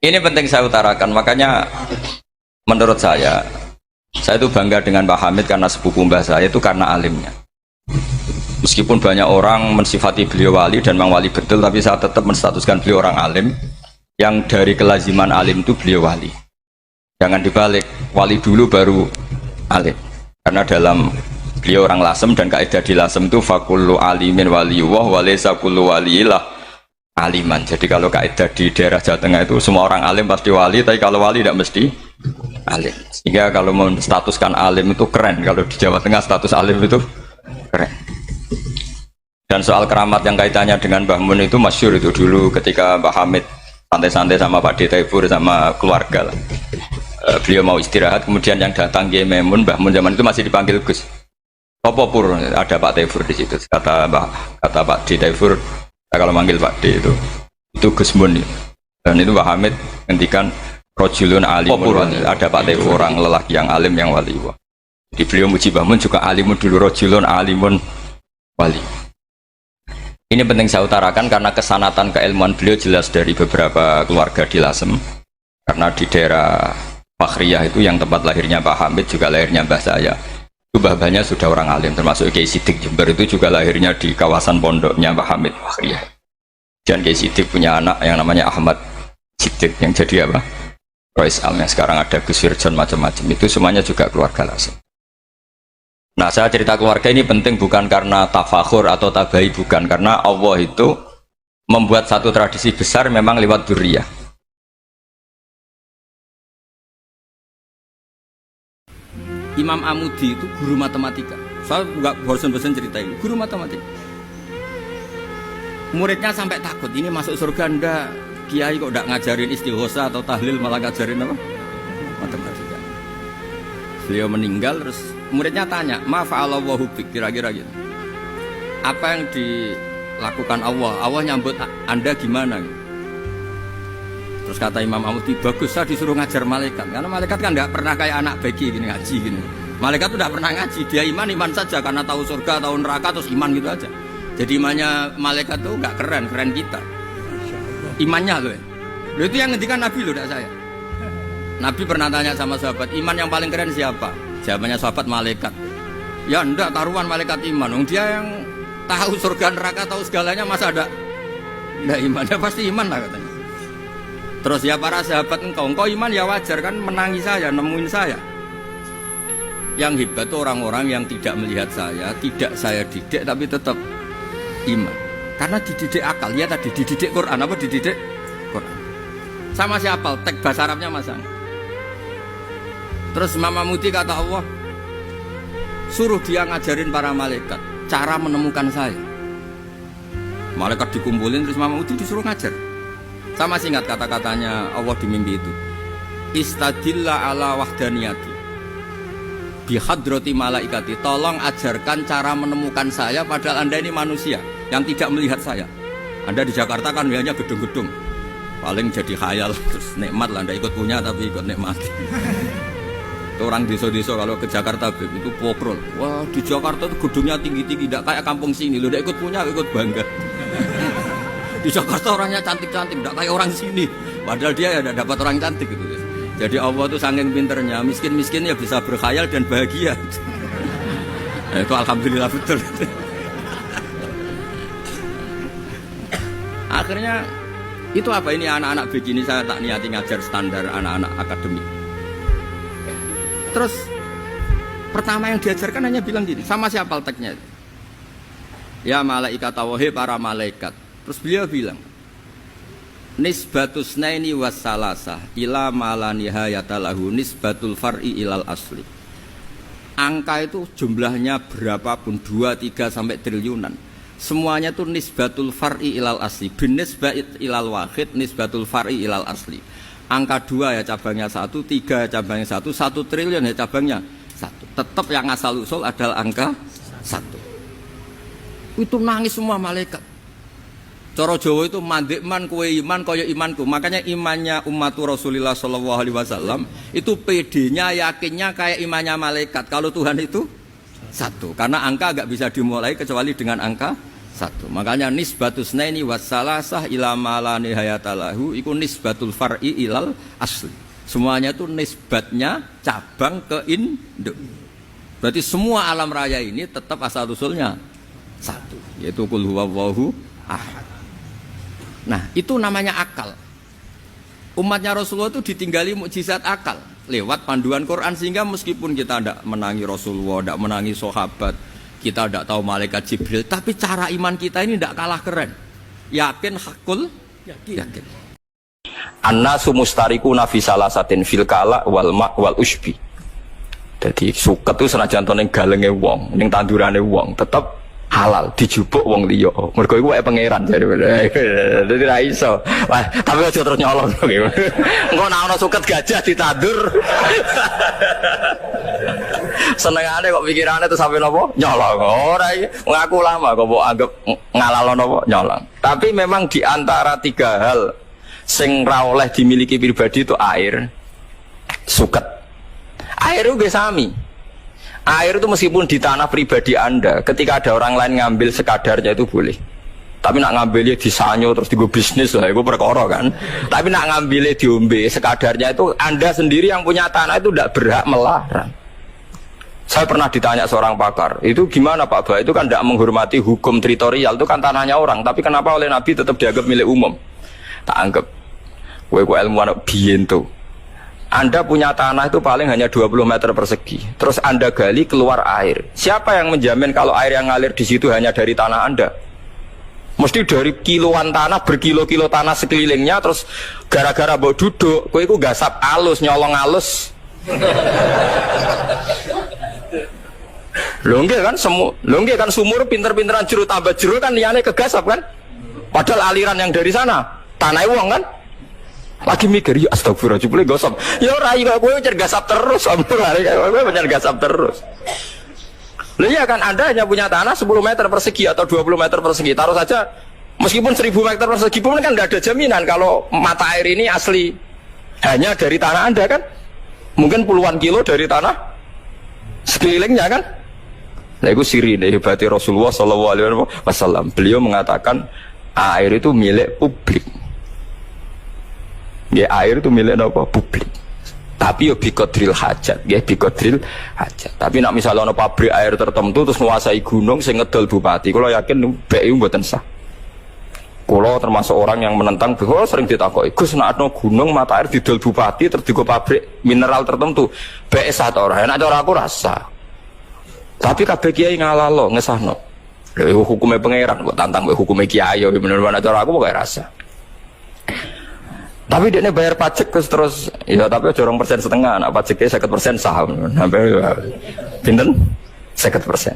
Ini penting saya utarakan, makanya menurut saya itu bangga dengan Pak Hamid karena sepupu mbah saya itu karena alimnya. Meskipun banyak orang mensifati beliau wali dan memang wali betul, tapi saya tetap menstatuskan beliau orang alim yang dari kelaziman alim itu beliau wali. Jangan dibalik, wali dulu baru alim. Karena dalam beliau orang lasem dan kaidah di lasem itu fakullu alimin waliyullah walaysa kullu waliillah aliman. Jadi kalau kaidah di daerah Jawa Tengah itu semua orang alim pasti wali, tapi kalau wali tidak mesti alim. Sehingga kalau menstatuskan alim itu keren. Kalau di Jawa Tengah status alim itu keren. Dan soal keramat yang kaitannya dengan Mbah Mun itu masyhur itu dulu ketika Mbah Hamid santai-santai sama Pak Taifur sama keluarga lah. Beliau mau istirahat, kemudian yang datang Kiai Memun, Mbah Mun zaman itu masih dipanggil Gus. Apa pur ada Pak Taifur di situ. Kata Pak Taifur, kalau manggil Pak D itu Gus Mun. Dan itu Mbah Hamid ngendikan rojulun alimun, ada Pak Taifur orang lelaki yang alim yang wali. Di beliau muji Mbah Mun juga alimun dulu, rojulun alimun wali. Ini penting saya utarakan karena kesanatan keilmuan beliau jelas dari beberapa keluarga di Lasem. Karena di daerah Fakhriyah itu yang tempat lahirnya Pak Hamid juga lahirnya mbah saya. Itu mbah-mbahnya sudah orang alim, termasuk Kiai Sidik Jember itu juga lahirnya di kawasan pondoknya Pak Hamid Fakhriyah. Dan Kiai Sidik punya anak yang namanya Ahmad Sidik yang jadi Rois Am, yang sekarang ada Gus Wirjon macam-macam. Itu semuanya juga keluarga Lasem. Nah, saya cerita keluarga ini penting bukan karena tafakhur atau tabai, bukan, karena Allah itu membuat satu tradisi besar memang lewat dzurriyyah. Imam Amudi itu guru matematika. Saya nggak bosan-bosan cerita ini, guru matematika. Muridnya sampai takut, ini masuk surga ndak? Kiai kok ndak ngajarin istighosa atau tahlil, malah ngajarin matematika. Beliau meninggal, terus muridnya tanya, ma fa'alallahu bik, kira-kira gitu. Apa yang dilakukan Allah? Allah nyambut Anda gimana? Terus kata Imam Amudi, bagus, saya disuruh ngajar malaikat. Karena malaikat kan nggak pernah kayak anak beki gini ngaji gini. Malaikat tuh nggak pernah ngaji, dia iman saja karena tahu surga, tahu neraka, terus iman gitu aja. Jadi imannya malaikat tuh nggak keren kita. Imannya loh. Loh itu yang ngendikan Nabi loh, tidak saya. Nabi pernah tanya sama sahabat, iman yang paling keren siapa? Jawabannya sahabat, malaikat. Ya enggak, taruhan malaikat iman. Dia yang tahu surga neraka, tahu segalanya, masa ada enggak iman? Ya pasti iman lah katanya. Terus ya para sahabat, engkau iman ya wajar kan, menangi saya, nemuin saya. Yang hebat itu orang-orang yang tidak melihat saya, tidak saya didik, tapi tetap iman. Karena dididik akal, ya tadi dididik Quran, apa dididik Quran. Sama siapa? Teks bahasa Arabnya masang. Terus Imam Amudi kata Allah, suruh dia ngajarin para malaikat cara menemukan saya. Malaikat dikumpulin, terus Imam Amudi disuruh ngajar. Sama singkat kata-katanya Allah di mimpi itu, istadilla ala wahdaniyati bihadrati malaikati, tolong ajarkan cara menemukan saya padahal Anda ini manusia yang tidak melihat saya. Anda di Jakarta kan hanya gedung-gedung, paling jadi khayal, terus nikmat lah, Anda ikut punya tapi ikut nikmat. Orang desa-desa kalau ke Jakarta itu pokrol. Wah, di Jakarta itu gedungnya tinggi-tinggi, tidak kayak kampung sini. Lo udah ikut punya, ikut bangga. Di Jakarta orangnya cantik-cantik, tidak kayak orang sini. Padahal dia ya dapat orang cantik gitu. Jadi Allah tuh saking pinternya, miskin-miskin ya bisa berkhayal dan bahagia. Nah, itu alhamdulillah betul. Akhirnya itu apa ini anak-anak begini, saya tak niati ngajar standar anak-anak akademik. Terus pertama yang diajarkan hanya bilang gini, sama siapa teknya? Ya malaikat wahi para malaikat. Terus beliau bilang, nisbatus naini wassalasa ila mala nihayata lahu nisbatul far'i ilal asli. Angka itu jumlahnya berapapun, 2, 3 sampai triliunan. semuanya itu nisbatul far'i ilal asli, binisbat ilal wahid, nisbatul far'i ilal asli. Angka 2 ya cabangnya 1, 3 ya cabangnya 1, 1 triliun ya cabangnya 1. Tetap yang asal usul adalah angka 1. Itu nangis semua malaikat. Cara Jawa itu mandek man kowe iman kaya imanku. Makanya imannya ummatu Rasulullah sallallahu alaihi wasallam itu PD-nya yakinnya kayak imannya malaikat. Kalau Tuhan itu 1. Karena angka enggak bisa dimulai kecuali dengan angka 1. Makanya nisbatus naini wassalasah ila ma la nihayatalahu iku nisbatul far'i ilal asli. Semuanya itu nisbatnya cabang ke induk. Berarti semua alam raya ini tetap asal usulnya 1, yaitu qul huwallahu ahad. Nah, itu namanya akal. Umatnya Rasulullah itu ditinggali mukjizat akal lewat panduan Quran, sehingga meskipun kita tidak menangi Rasulullah, tidak menangi sahabat, kita tidak tahu malaikat Jibril, tapi cara iman kita ini tidak kalah keren. Yakin hakul yakin. Annasu mustarikuna fi salasatin fil kala wal ma wal usbi. Jadi suket itu senajan to ning galenge wong, ning tandurane wong, tetep halal dijupuk wong liya. Mergo iku wae pangeran jare. Dadi ra iso. Wah, tapi aja terus nyolong. Engko nek ana suket gajah ditandur. Senengane kok pikirane tuh sampe napa? Nyolong. Ora iki ngaku lama kok mbok anggap ngalalo napa? Nyolong. Tapi memang di antara 3 hal sing ra oleh dimiliki pribadi itu air, suket. Air itu nggih sami. Air itu meskipun di tanah pribadi Anda, ketika ada orang lain ngambil sekadarnya itu boleh. Tapi nak ngambilnya di sanyo terus digo bisnis lah, itu perkara kan. Tapi nak ngambilnya diombe sekadarnya itu Anda sendiri yang punya tanah itu tidak berhak melarang. Saya pernah ditanya seorang pakar, itu gimana Pak Ba? Itu kan tidak menghormati hukum teritorial, itu kan tanahnya orang. Tapi kenapa oleh Nabi tetap dianggap milik umum? Tak anggap. Kowe ilmuwan biyen tuh. Anda punya tanah itu paling hanya 20 meter persegi. Terus Anda gali keluar air. Siapa yang menjamin kalau air yang ngalir di situ hanya dari tanah Anda? Mesti dari kiloan tanah, berkilo-kilo tanah sekelilingnya. Terus gara-gara mbok duduk, kowe iku gasap alus, nyolong alus. Lho nggih kan sumur pinter-pinteran jero tambah jero kan liyane kegasap kan? Padahal aliran yang dari sana tanah wong kan? Lagi mikir, ya astagfirullah, jebule gosok. Ya ora iki kowe gasap terus, kowe gasap terus. Lah iya kan Anda hanya punya tanah 10 meter persegi atau 20 meter persegi. Taruh saja meskipun 1000 meter persegi pun kan enggak ada jaminan kalau mata air ini asli hanya dari tanah Anda kan? Mungkin puluhan kilo dari tanah sekelilingnya kan? Nah itu sirine hebatnya Rasulullah sallallahu alaihi wasallam. Beliau mengatakan air itu milik publik. Ya, air itu milik apa? Publik. Tapi yo biqadril hajat, nggih biqadril hajat. Tapi nak misalnya ana pabrik air tertentu terus nguasai gunung sing ngedol bupati, kula yakin BI mboten sah. Kula termasuk orang yang menentang, sering ditakoki, Gus nak ana gunung mata air didol bupati terus digo pabrik mineral tertentu, BI sah ta ora? Nek ora aku rasa. Tapi kabeh kiai ngalalo ngesahno. Lha hukume pangeran kok tantang hukume kiai yo bener-bener cara aku pokoke rasa. Tapi dia bayar pajak terus ya tapi aja 2,5%, nah pajaknya 50% saham, sampai pinten 50%.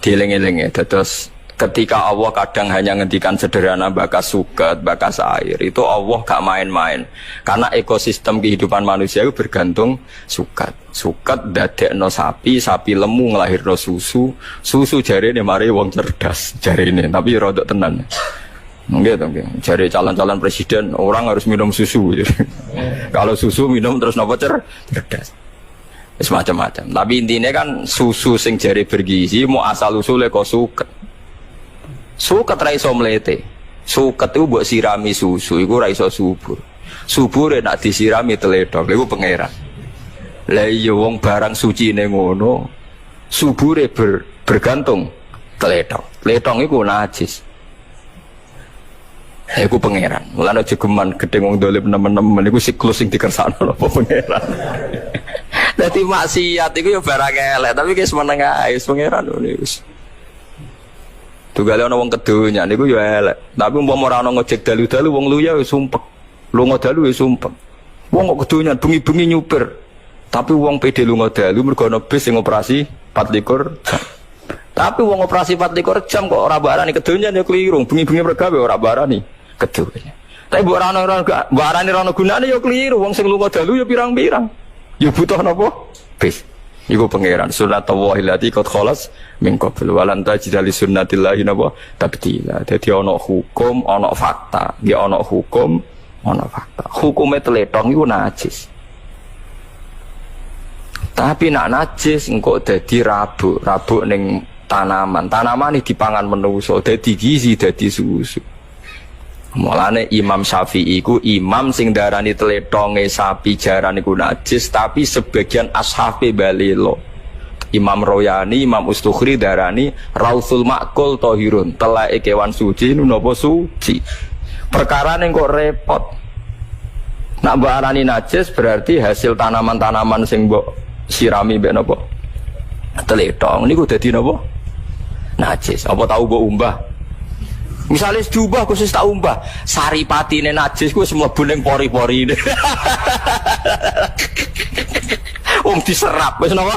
Dieling-eling ya, terus ketika Allah kadang hanya ngendikan sederhana bakas suket, bakas air, itu Allah gak main-main. Karena ekosistem kehidupan manusia itu bergantung suket. Suket dadekno sapi, sapi lemu nglahirno susu, susu jarene mari wong cerdas jarene, tapi rodok tenan. Enggak, cari calon-calon presiden orang harus minum susu. Kalau susu minum terus nopo cerdas. Semacam-macam. Tapi intinya kan susu sing jari bergizi mau asal usulnya kok suket. Suket ra iso mlete. Suket itu buat sirami susu, iku ra iso subur. Subur nak disirami teledok, iku pangeran. Lah iya wong barang suci ning ngono, subure bergantung teledok. Teledok iku najis. Aku pangeran, mulane jegeman gedeng wong dolim nemen-nemen iku siklus sing dikersakno apa pangeran. Dadi maksiat iku ya barang elek, tapi wis meneng ae pangeran wis. Tugale ana wong kedonya niku ya elek, tapi umpama ora ana ngojek dalu-dalu wong luya wis sumpek. Lunga dalu wis sumpek. Wong kok kedonya bengi-bengi nyupir. Tapi wong PD lunga dalu mergo ana bis sing operasi 24 jam. Tapi wong operasi 24 jam kok ora barani kedonyan ya keliru, bengi-bengi mergawe ora barani kedonyan. Tapi mbok arani rono gunane ya keliru, wong sing lunga dalu ya pirang-pirang. Ya butuh napa? Bis. Iku pangeran sunnatullah allati qad khalas min qabl wa lan tajid li sunnatillahi napa tabdila. Dadi ana hukum, ana fakta. Ya ana hukum, ana fakta. Hukume tletong iku najis. Tapi nak najis engko dadi rabuk ning tanaman. Tanaman iki dipangan manusa, dadi gizi, dadi susu. Mulane Imam Syafi'i ku imam sing darani tletonge sapi jaran iku najis, tapi sebagian ashabe balelo. Imam Royani, Imam Ustukhri darani Rausul Ma'kul Tahirun, teleke kewan suci napa suci. Perkara ning kok repot. Nak mbok arani najis berarti hasil tanaman-tanaman sing mbok sirami mbek napa? Tletong niku dadi napa? Najis. Apa tahu mbok umbah? Misalnya diubah khusus tak umbah, saripatine najis ku wis mlebu ning pori-pori. Wong diserap wis napa?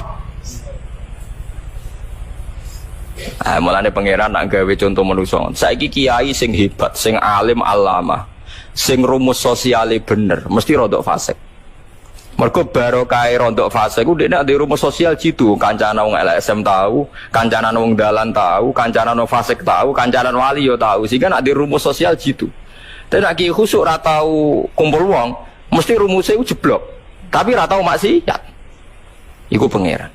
Mulane pangeran nak gawe contoh manusa. Saiki kiai sing hebat, sing alim alama, sing rumus sosiale bener, mesti rodok fasik. Mergo barokah rondok fase ku dekne ade rumus sosial jitu, kancana wong LSM tahu, kancana wong dalan tahu, kancana wong fasik tahu, kancana wali yo tahu. Sehingga ade rumus sosial jitu. Tapi nek ki khusuk ora tahu kumpul wong, mesti rumusnya ku jeblok. Tapi ora tahu maksiat. Iku pangeran.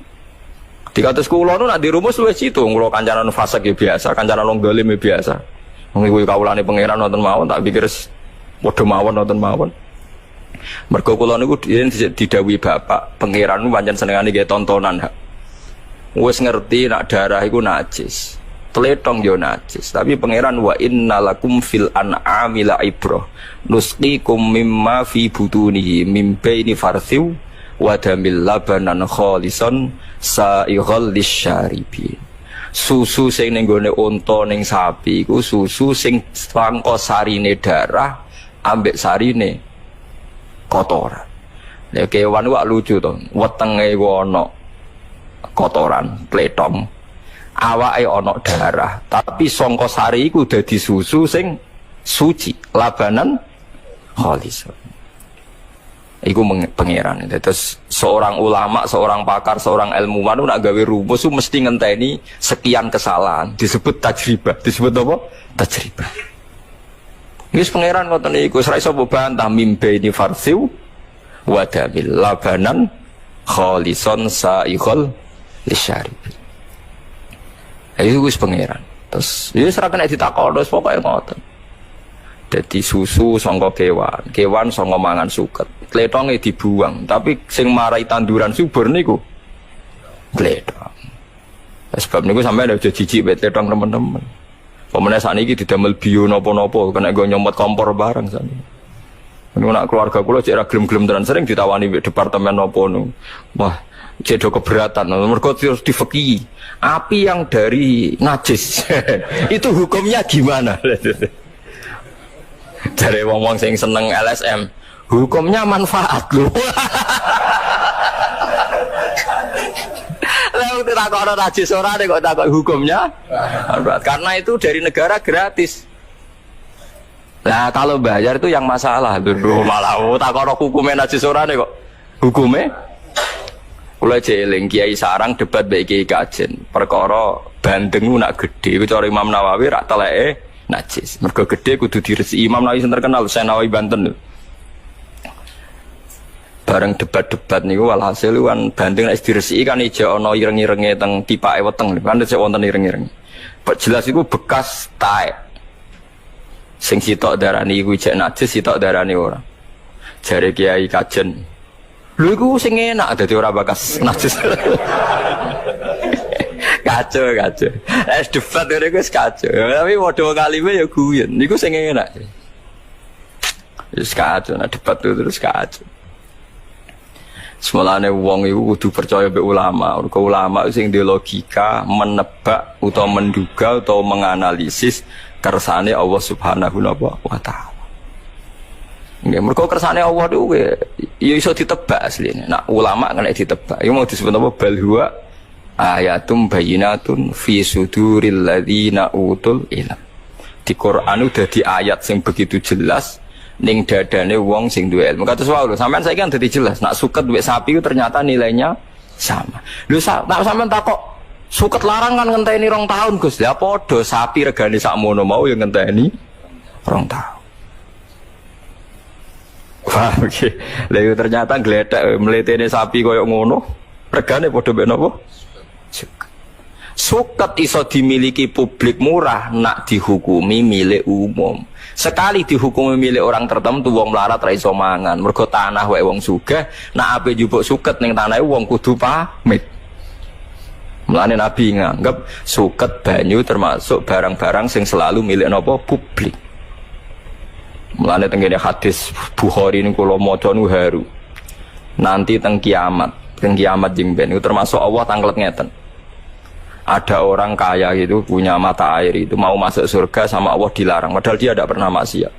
Dikatus kula nu nek di rumus luwih jitu, kula kancana wong fasik ya biasa, kancana wong dolim ya biasa. Wong iku kawulane pangeran wonten mawon, tak pikir padha mawon wonten mawon. Mergo kula niku didhawuhi bapak, pangeran niku pancen senengane nggih tontonan. Wis ngerti nak darah iku najis. Tletong yo najis, tapi pangeran wa innalakum fil an'ami la ibrah. Nusqikum mimma fi butunihi mim baini farthiw wa damil labanan khalisan sa'ighal lisyaribin. Susu sing ning gone unta ning sapi iku susu sing sangka sarine darah ambek sarine kotoran. Ya kewan wak lucu to, wetenge ana kotoran, tletong. Awake ana darah, tapi sangka sari iku dadi susu sing suci, labanan khalis. Iku pangeran. Terus seorang ulama, seorang pakar, seorang ilmuwan nak gawe rumus mesti ngenteni sekian kesalahan, disebut tajribah. Disebut apa? Tajribah. Wis pangeran ngoten niku ora iso bantah mimbe ini farsiu wa damil labanan khalisan sa'ighal lisyarib. Ayo wis pangeran. Terus ya ora kena ditakon terus pokoke ngoten. Dadi susu sangka kewan, kewan sangka mangan suket. Tletonge dibuang, tapi sing marai tanduran subur niku tletong. Sebab niku sampeyan aja jijik mek tletong teman-teman. Pemene sakniki didamel bio napa-napa kena go nyomot kompor bareng sakniki. Niku nak keluarga kula cek ra gelem-gelem tenan sering ditawani mbek departemen napa nu. Wah, cek do keberatan. Mergo terus difeki. Api yang dari najis. Itu hukumnya gimana? Dari wong-wong sing seneng LSM, hukumnya manfaat lho. Lalu kita takut najis ora kok takut hukumnya, karena itu dari negara gratis. Nah kalau bayar itu yang masalah dulu malah takut hukumnya najis ora kok hukumnya. Kula jeling Kiai Sarang debat baik Kiai Kajen, perkara bandeng nak gede, cara Imam Nawawi rak teleke najis. Mergo gede kudu diresiki. Imam Nawawi sing terkenal Senawi Banten. Bareng debat-debat niku walhasil kan bandeng nek diresiki kan ijo ana ireng-irenge teng tipake weteng kan sik wonten ireng-ireng. Jelas iku bekas taek. Sing sitok darani iku ijek najis, sitok darani ora. Jare Kiai Kajen. Lho iku sing enak dadi ora bekas najis. Kacau. Es debat ngene iku wis kacau. Tapi modho kalime ya guyon. Niku sing enak. Wis kacau nek debat terus kacau. Semolane wong iku kudu percaya mbek ulama. Mergo ulama sing duwe logika, menebak utawa menduga utawa menganalisis kersane Allah Subhanahu wa taala. Nggih, mergo kersane Allah niku ya iso ditebak asline. Nak ulama kena ditebak. Iku mau disebut apa balhuwa ayatum bayyinatun fi suduril ladzina utul ilm. Di Quran udah di ayat sing begitu jelas ning dadane wong sing duwe ilmu. Kados wae lho, sampean saiki kan dadi jelas, nak suket duwe sapi itu ternyata nilainya sama. Lho nak sampean takok suket larang kan ngenteni 2 tahun, Gus. Lah padha sapi regane sakmono mau ya ngenteni 2 tahun. Wah, oke. Lha ternyata gledek mletene sapi koyo ngono, regane padha mbek napa? Suket iso dimiliki publik murah, nak dihukumi milik umum. Sekali dihukumi milik orang tertentu, wong melarat ra iso mangan. Mergo tanah wae wong sugih, nak ape njupuk suket ning tanahe wong kudu pamit. Mulane Nabi nganggep suket banyu termasuk barang-barang sing selalu milik napa publik. Mulane tengene hadis Bukhari niku kula maca nu haru. Nanti teng kiamat jeng ben itu termasuk Allah tanglet ngeten. Ada orang kaya gitu punya mata air itu mau masuk surga sama Allah dilarang padahal dia tidak pernah maksiat.